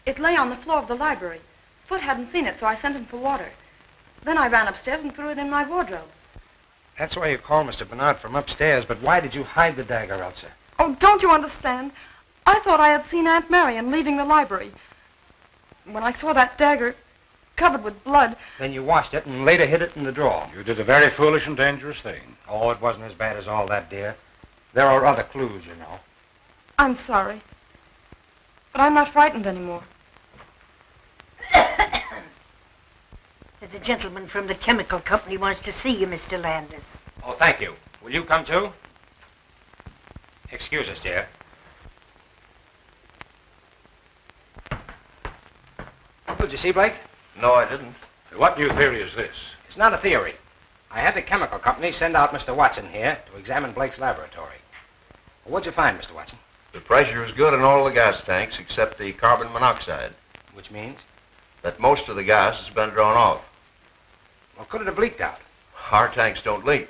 It lay on the floor of the library. Foot hadn't seen it, so I sent him for water. Then I ran upstairs and threw it in my wardrobe. That's why you called Mr. Bernard from upstairs, but why did you hide the dagger, Elsa? Oh, don't you understand? I thought I had seen Aunt Marion leaving the library. When I saw that dagger covered with blood... Then you washed it and later hid it in the drawer. You did a very foolish and dangerous thing. Oh, it wasn't as bad as all that, dear. There are other clues, you know. I'm sorry. But I'm not frightened anymore. There's a gentleman from the chemical company wants to see you, Mr. Landis. Oh, thank you. Will you come too? Excuse us, dear. Did you see Blake? No, I didn't. What new theory is this? It's not a theory. I had the chemical company send out Mr. Watson here to examine Blake's laboratory. Well, what'd you find, Mr. Watson? The pressure is good in all the gas tanks except the carbon monoxide. Which means? That most of the gas has been drawn off. Well, could it have leaked out? Our tanks don't leak.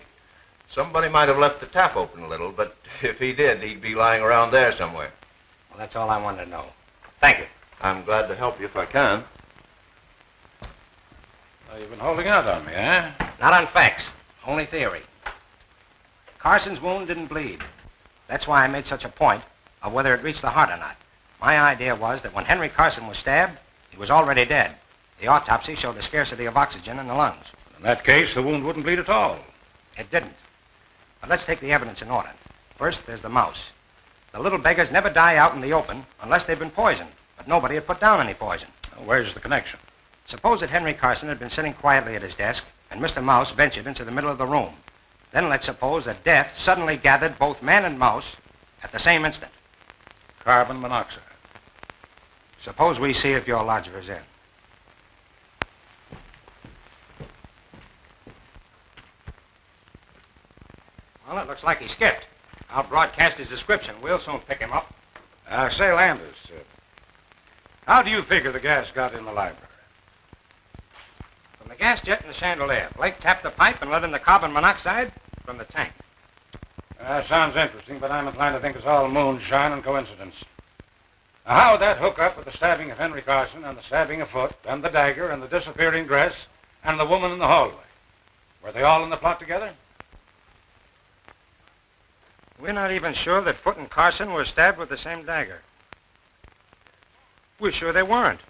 Somebody might have left the tap open a little, but if he did, he'd be lying around there somewhere. Well, that's all I wanted to know. Thank you. I'm glad to help you if I can. Oh, you've been holding out on me, eh? Not on facts, only theory. Carson's wound didn't bleed. That's why I made such a point of whether it reached the heart or not. My idea was that when Henry Carson was stabbed, he was already dead. The autopsy showed a scarcity of oxygen in the lungs. In that case, the wound wouldn't bleed at all. It didn't. But let's take the evidence in order. First, there's the mouse. The little beggars never die out in the open unless they've been poisoned, but nobody had put down any poison. Well, where's the connection? Suppose that Henry Carson had been sitting quietly at his desk, and Mr. Mouse ventured into the middle of the room. Then let's suppose that death suddenly gathered both man and mouse at the same instant. Carbon monoxide. Suppose we see if your lodger is in. Well, it looks like he skipped. I'll broadcast his description. We'll soon pick him up. Say, Landis, how do you figure the gas got in the library? From the gas jet in the chandelier. Blake tapped the pipe and let in the carbon monoxide from the tank. Sounds interesting, but I'm inclined to think it's all moonshine and coincidence. Now, how would that hook up with the stabbing of Henry Carson and the stabbing of Foot and the dagger and the disappearing dress and the woman in the hallway? Were they all in the plot together? We're not even sure that Foot and Carson were stabbed with the same dagger. We're sure they weren't.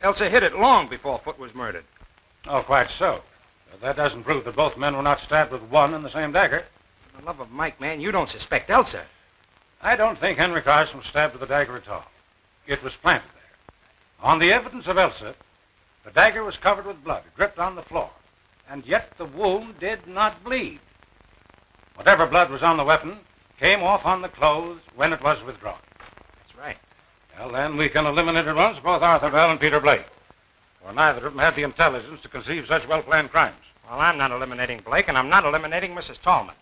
Elsa hid it long before Foot was murdered. Oh, quite so. But that doesn't prove that both men were not stabbed with one and the same dagger. For the love of Mike, man, you don't suspect Elsa. I don't think Henry Carson was stabbed with the dagger at all. It was planted there. On the evidence of Elsa, the dagger was covered with blood. It dripped on the floor. And yet the wound did not bleed. Whatever blood was on the weapon came off on the clothes when it was withdrawn. That's right. Well, then we can eliminate at once both Arthur Bell and Peter Blake. For neither of them had the intelligence to conceive such well-planned crimes. Well, I'm not eliminating Blake, and I'm not eliminating Mrs. Tallman.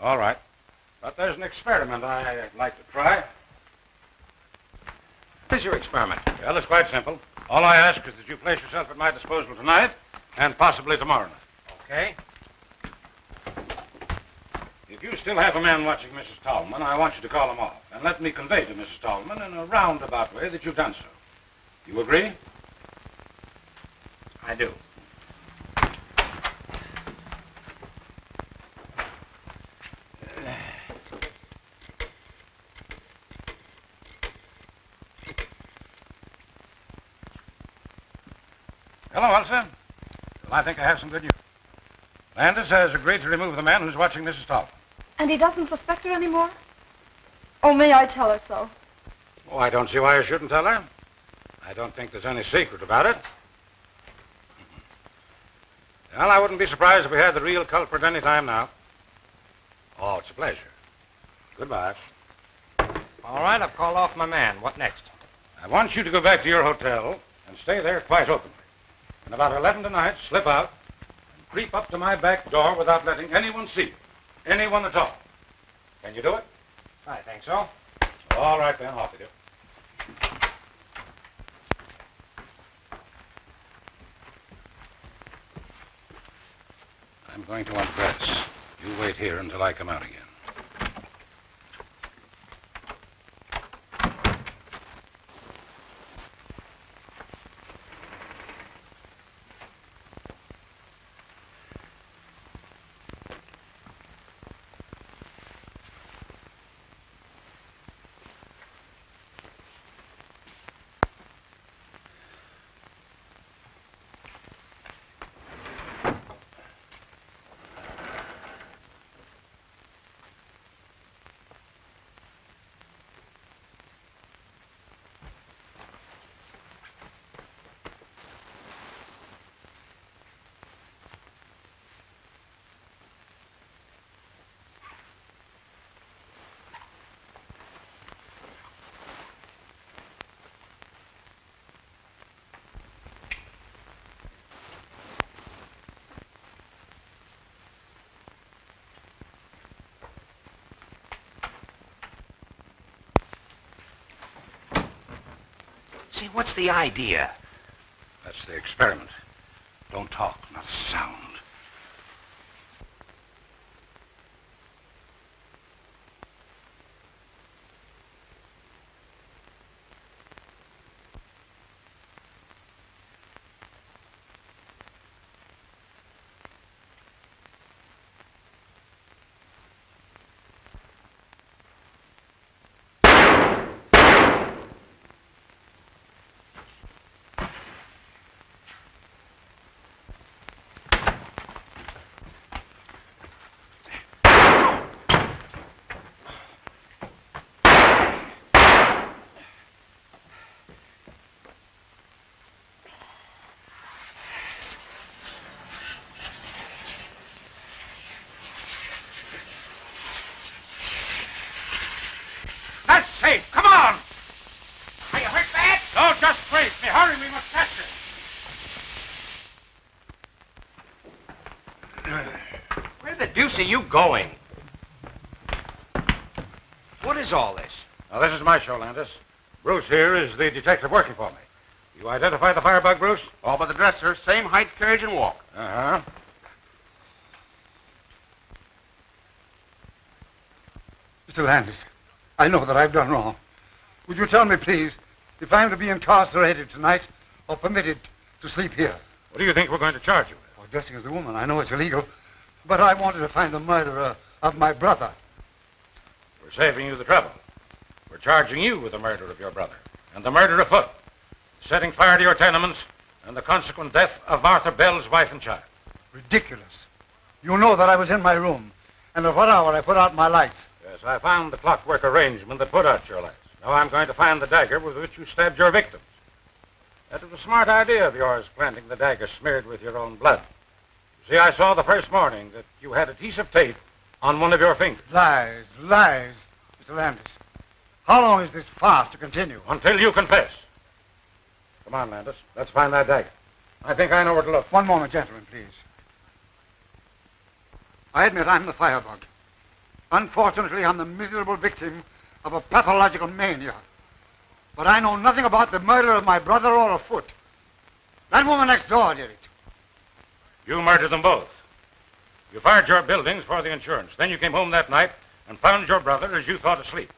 All right. But there's an experiment I'd like to try. What is your experiment? Well, it's quite simple. All I ask is that you place yourself at my disposal tonight and possibly tomorrow night. Okay. If you still have a man watching Mrs. Tallman, I want you to call him off and let me convey to Mrs. Tallman in a roundabout way that you've done so. You agree? I do. Hello, Elsa. Well, I think I have some good news. Landis has agreed to remove the man who's watching Mrs. Talton. And he doesn't suspect her anymore? Oh, may I tell her so? Oh, I don't see why I shouldn't tell her. I don't think there's any secret about it. Well, I wouldn't be surprised if we had the real culprit any time now. Oh, it's a pleasure. Goodbye. All right, I've called off my man. What next? I want you to go back to your hotel and stay there quite openly. And about 11 tonight, slip out and creep up to my back door without letting anyone see you. Anyone at all. Can you do it? I think so. All right, then. Off with you. I'm going to undress. You wait here until I come out again. Say, what's the idea? That's the experiment. Don't talk, not a sound. That's safe. Come on. Are you hurt bad? No, just brace me. Hurry, we must catch it. Where the deuce are you going? What is all this? Now, this is my show, Landis. Bruce here is the detective working for me. You identify the firebug, Bruce? All but the dresser. Same height, carriage, and walk. Uh-huh. Mr. Landis, I know that I've done wrong. Would you tell me, please, if I'm to be incarcerated tonight or permitted to sleep here? What do you think we're going to charge you with? Well, dressing as a woman, I know it's illegal, but I wanted to find the murderer of my brother. We're saving you the trouble. We're charging you with the murder of your brother and the murder afoot, setting fire to your tenements, and the consequent death of Martha Bell's wife and child. Ridiculous. You know that I was in my room, and at what hour I put out my lights. Yes, I found the clockwork arrangement that put out your lights. Now I'm going to find the dagger with which you stabbed your victims. That was a smart idea of yours, planting the dagger smeared with your own blood. You see, I saw the first morning that you had adhesive tape on one of your fingers. Lies, lies, Mr. Landis. How long is this farce to continue? Until you confess. Come on, Landis. Let's find that dagger. I think I know where to look. One moment, gentlemen, please. I admit I'm the firebug. Unfortunately, I'm the miserable victim of a pathological mania. But I know nothing about the murder of my brother or afoot. That woman next door did it. You murdered them both. You fired your buildings for the insurance. Then you came home that night and found your brother as you thought asleep.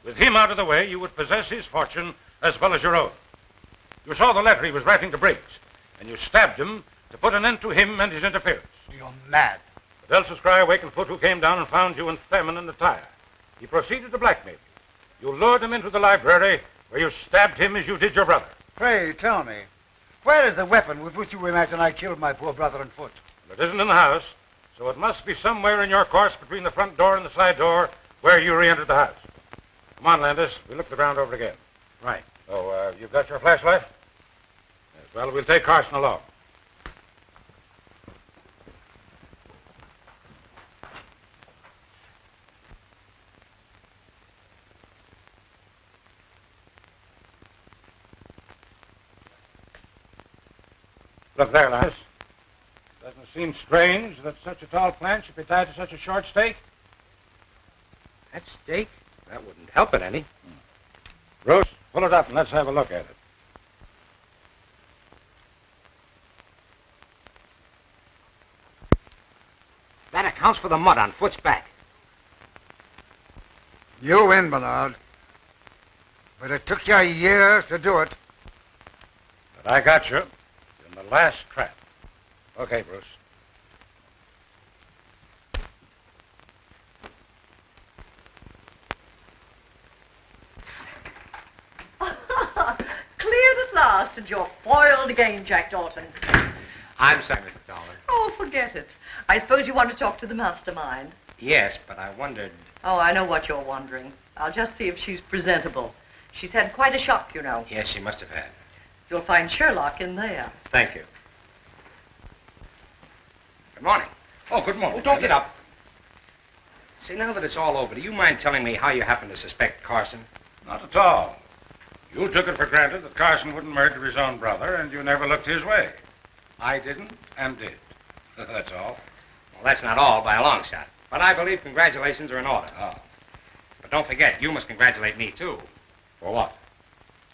With him out of the way, you would possess his fortune as well as your own. You saw the letter he was writing to Briggs, and you stabbed him to put an end to him and his interference. You're mad. But Elsa Scry Wakenfoot, who came down and found you in feminine attire, he proceeded to blackmail you. You lured him into the library where you stabbed him as you did your brother. Pray, tell me, Where is the weapon with which you imagine I killed my poor brother and foot? It isn't in the house, so it must be somewhere in your course between the front door and the side door where you re-entered the house. Come on, Landis. We'll look the ground over again. Right. So, you've got your flashlight? Yes, well, we'll take Carson along. Look there, Landis. Doesn't it seem strange that such a tall plant should be tied to such a short stake? That stake? That wouldn't help it any. Bruce, pull it up and let's have a look at it. That accounts for the mud on Foot's back. You win, Bernard. But it took you years to do it. But I got you in the last trap. Okay, Bruce. Cleared at last, and you're foiled again, Jack Dalton. I'm sorry, Mr. Dollar. Oh, forget it. I suppose you want to talk to the mastermind. Yes, but I wondered... Oh, I know what you're wondering. I'll just see if she's presentable. She's had quite a shock, you know. Yes, she must have had. You'll find Sherlock in there. Thank you. Good morning. Oh, good morning. Oh, don't get up. See, now that it's all over, do you mind telling me how you happen to suspect Carson? Not at all. You took it for granted that Carson wouldn't murder his own brother, and you never looked his way. I didn't and did. That's all. Well, that's not all by a long shot. But I believe congratulations are in order. Oh. But don't forget, you must congratulate me, too. For what?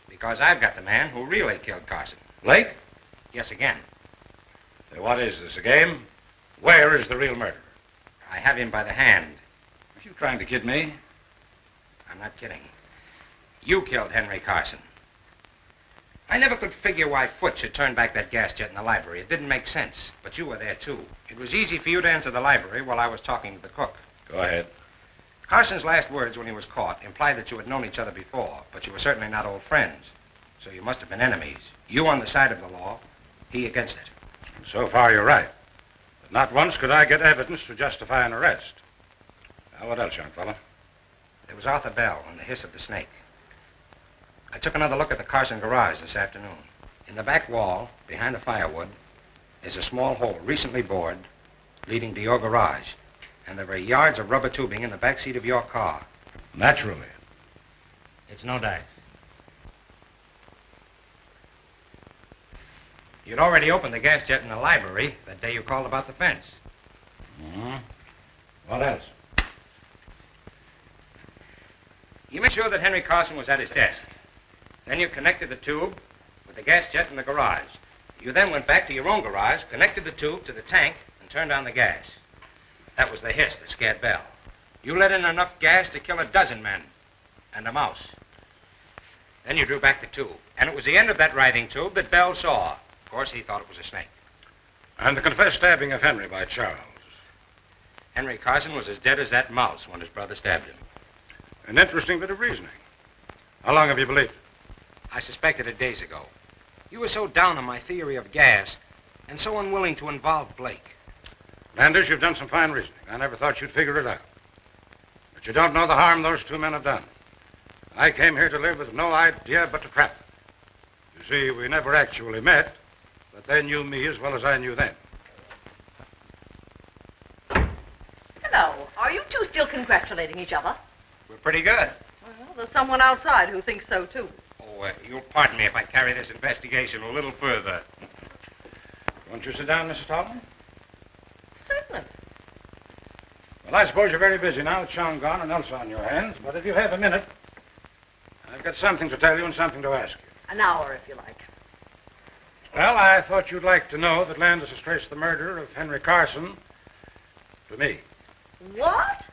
Because I've got the man who really killed Carson. Blake? Yes, again. Say, what is this, a game? Where is the real murderer? I have him by the hand. Are you trying to kid me? I'm not kidding. You killed Henry Carson. I never could figure why Foote should turn back that gas jet in the library. It didn't make sense. But you were there, too. It was easy for you to enter the library while I was talking to the cook. Go ahead. Carson's last words when he was caught implied that you had known each other before, but you were certainly not old friends. So you must have been enemies. You on the side of the law, he against it. So far, you're right. But not once could I get evidence to justify an arrest. Now, what else, young fella? There was Arthur Bell and the hiss of the snake. I took another look at the Carson garage this afternoon. In the back wall, behind the firewood, is a small hole recently bored leading to your garage. And there were yards of rubber tubing in the back seat of your car. Naturally. It's no dice. You'd already opened the gas jet in the library that day you called about the fence. Mm-hmm. What else? You made sure that Henry Carson was at his desk. Then you connected the tube with the gas jet in the garage. You then went back to your own garage, connected the tube to the tank, and turned on the gas. That was the hiss that scared Bell. You let in enough gas to kill a dozen men and a mouse. Then you drew back the tube, and it was the end of that writhing tube that Bell saw. Of course, he thought it was a snake. And the confessed stabbing of Henry by Charles. Henry Carson was as dead as that mouse when his brother stabbed him. An interesting bit of reasoning. How long have you believed it? I suspected it days ago. You were so down on my theory of gas and so unwilling to involve Blake. Landers, you've done some fine reasoning. I never thought you'd figure it out. But you don't know the harm those two men have done. I came here to live with no idea but to trap them. You see, we never actually met, but they knew me as well as I knew them. Hello. Are you two still congratulating each other? We're pretty good. Well, there's someone outside who thinks so, too. Oh, you'll pardon me if I carry this investigation a little further. Won't you sit down, Mrs. Tallman? Certainly. Well, I suppose you're very busy now with Sean gone and Elsa on your hands, but if you have a minute, I've got something to tell you and something to ask you. An hour, if you like. Well, I thought you'd like to know that Landis has traced the murder of Henry Carson to me. What?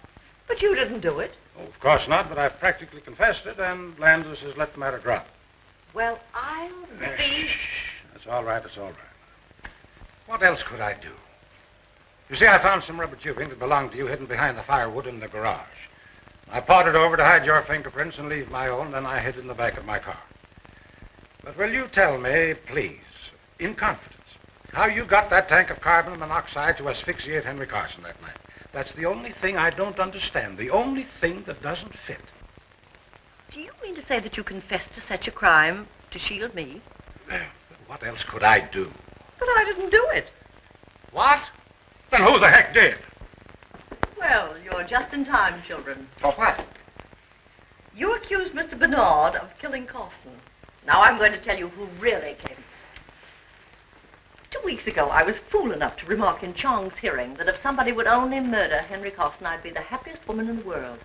But you didn't do it. Oh, of course not, but I've practically confessed it, and Landis has let the matter drop. Well, I'll be... That's all right, it's all right. What else could I do? You see, I found some rubber tubing that belonged to you hidden behind the firewood in the garage. I pawed it over to hide your fingerprints and leave my own, then I hid in the back of my car. But will you tell me, please, in confidence, how you got that tank of carbon monoxide to asphyxiate Henry Carson that night. That's the only thing I don't understand, the only thing that doesn't fit. Do you mean to say that you confessed to such a crime to shield me? What else could I do? But I didn't do it. What? Then who the heck did? Well, you're just in time, children. For what? You accused Mr. Bernard of killing Carson. Now I'm going to tell you who really came. 2 weeks ago, I was fool enough to remark in Chong's hearing that if somebody would only murder Henry Carson, I'd be the happiest woman in the world.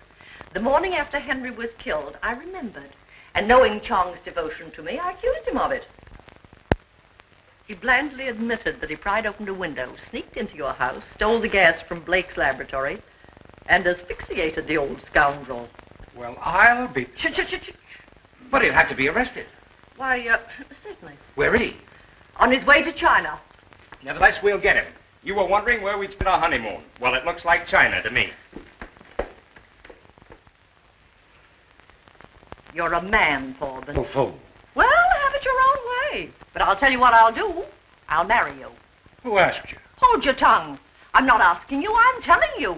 The morning after Henry was killed, I remembered. And knowing Chong's devotion to me, I accused him of it. He blandly admitted that he pried open a window, sneaked into your house, stole the gas from Blake's laboratory, and asphyxiated the old scoundrel. Well, I'll be... Shh. But he'll have to be arrested. Why, certainly. Where is he? On his way to China. Nevertheless, we'll get him. You were wondering where we'd spend our honeymoon. Well, it looks like China to me. You're a man, Thorben. Oh, fool. Well, have it your own way. But I'll tell you what I'll do. I'll marry you. Who asked you? Hold your tongue. I'm not asking you, I'm telling you.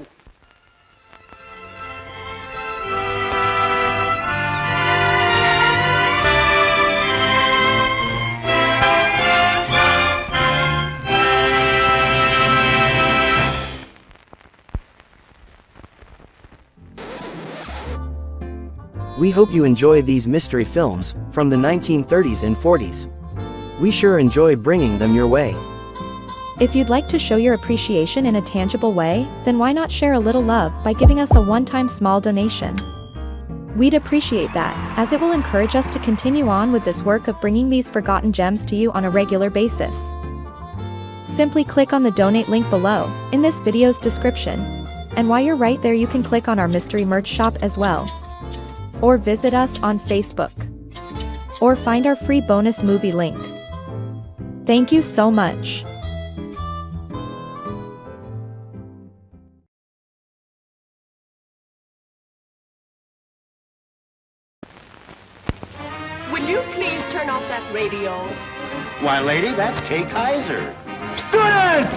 We hope you enjoy these mystery films from the 1930s and 40s. We sure enjoy bringing them your way. If you'd like to show your appreciation in a tangible way, then why not share a little love by giving us a one-time small donation? We'd appreciate that, as it will encourage us to continue on with this work of bringing these forgotten gems to you on a regular basis. Simply click on the donate link below, in this video's description. And while you're right there, you can click on our mystery merch shop as well. Or visit us on Facebook. Or find our free bonus movie link. Thank you so much. Will you please turn off that radio? Why, lady, that's Kay Kaiser. Students!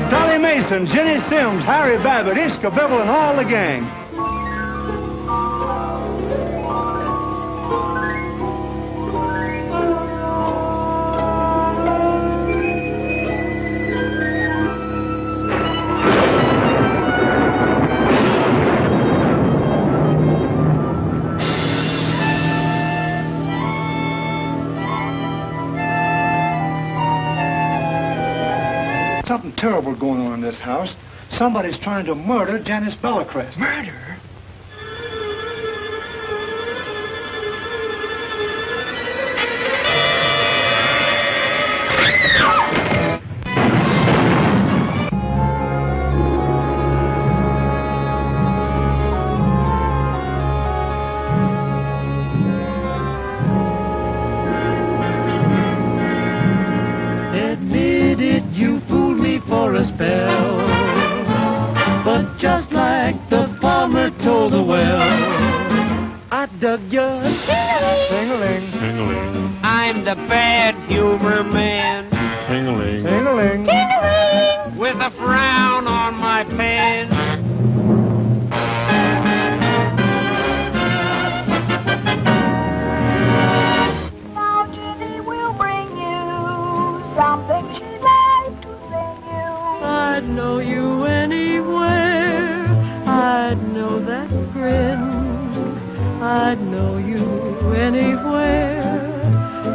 Tolly Mason, Jenny Sims, Harry Babbitt, Ishka Bibble, and all the gang. Something terrible going on in this house. Somebody's trying to murder Janice Bellacrest. Murder? Admit it, you fooled me for a spell. But just like the farmer told the well, I dug you. Ting-a-ling. Ting-a-ling. I'm the bad humor man. Ting-a-ling. Ting-a-ling. Ting-a-ling. With a frown on my pen. Now Jenny will bring you something she'd like to sing you. I'd know you anywhere. I'd know that grin. I'd know you anywhere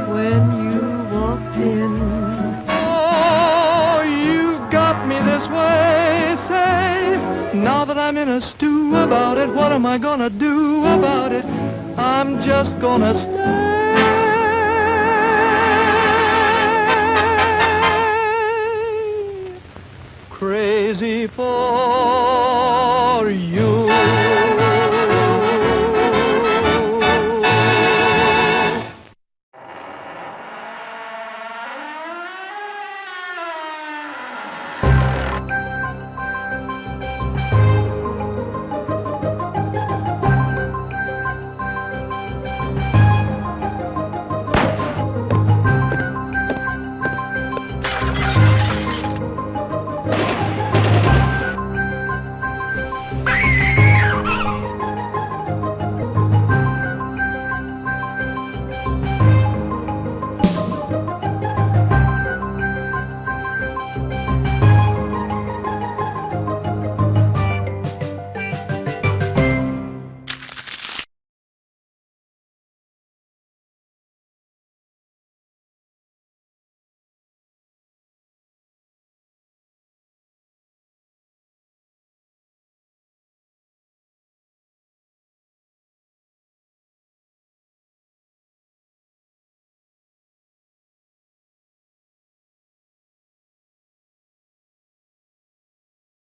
when you walked in. Oh, you got me this way, say. Now that I'm in a stew about it, what am I gonna do about it? I'm just gonna stay. Crazy for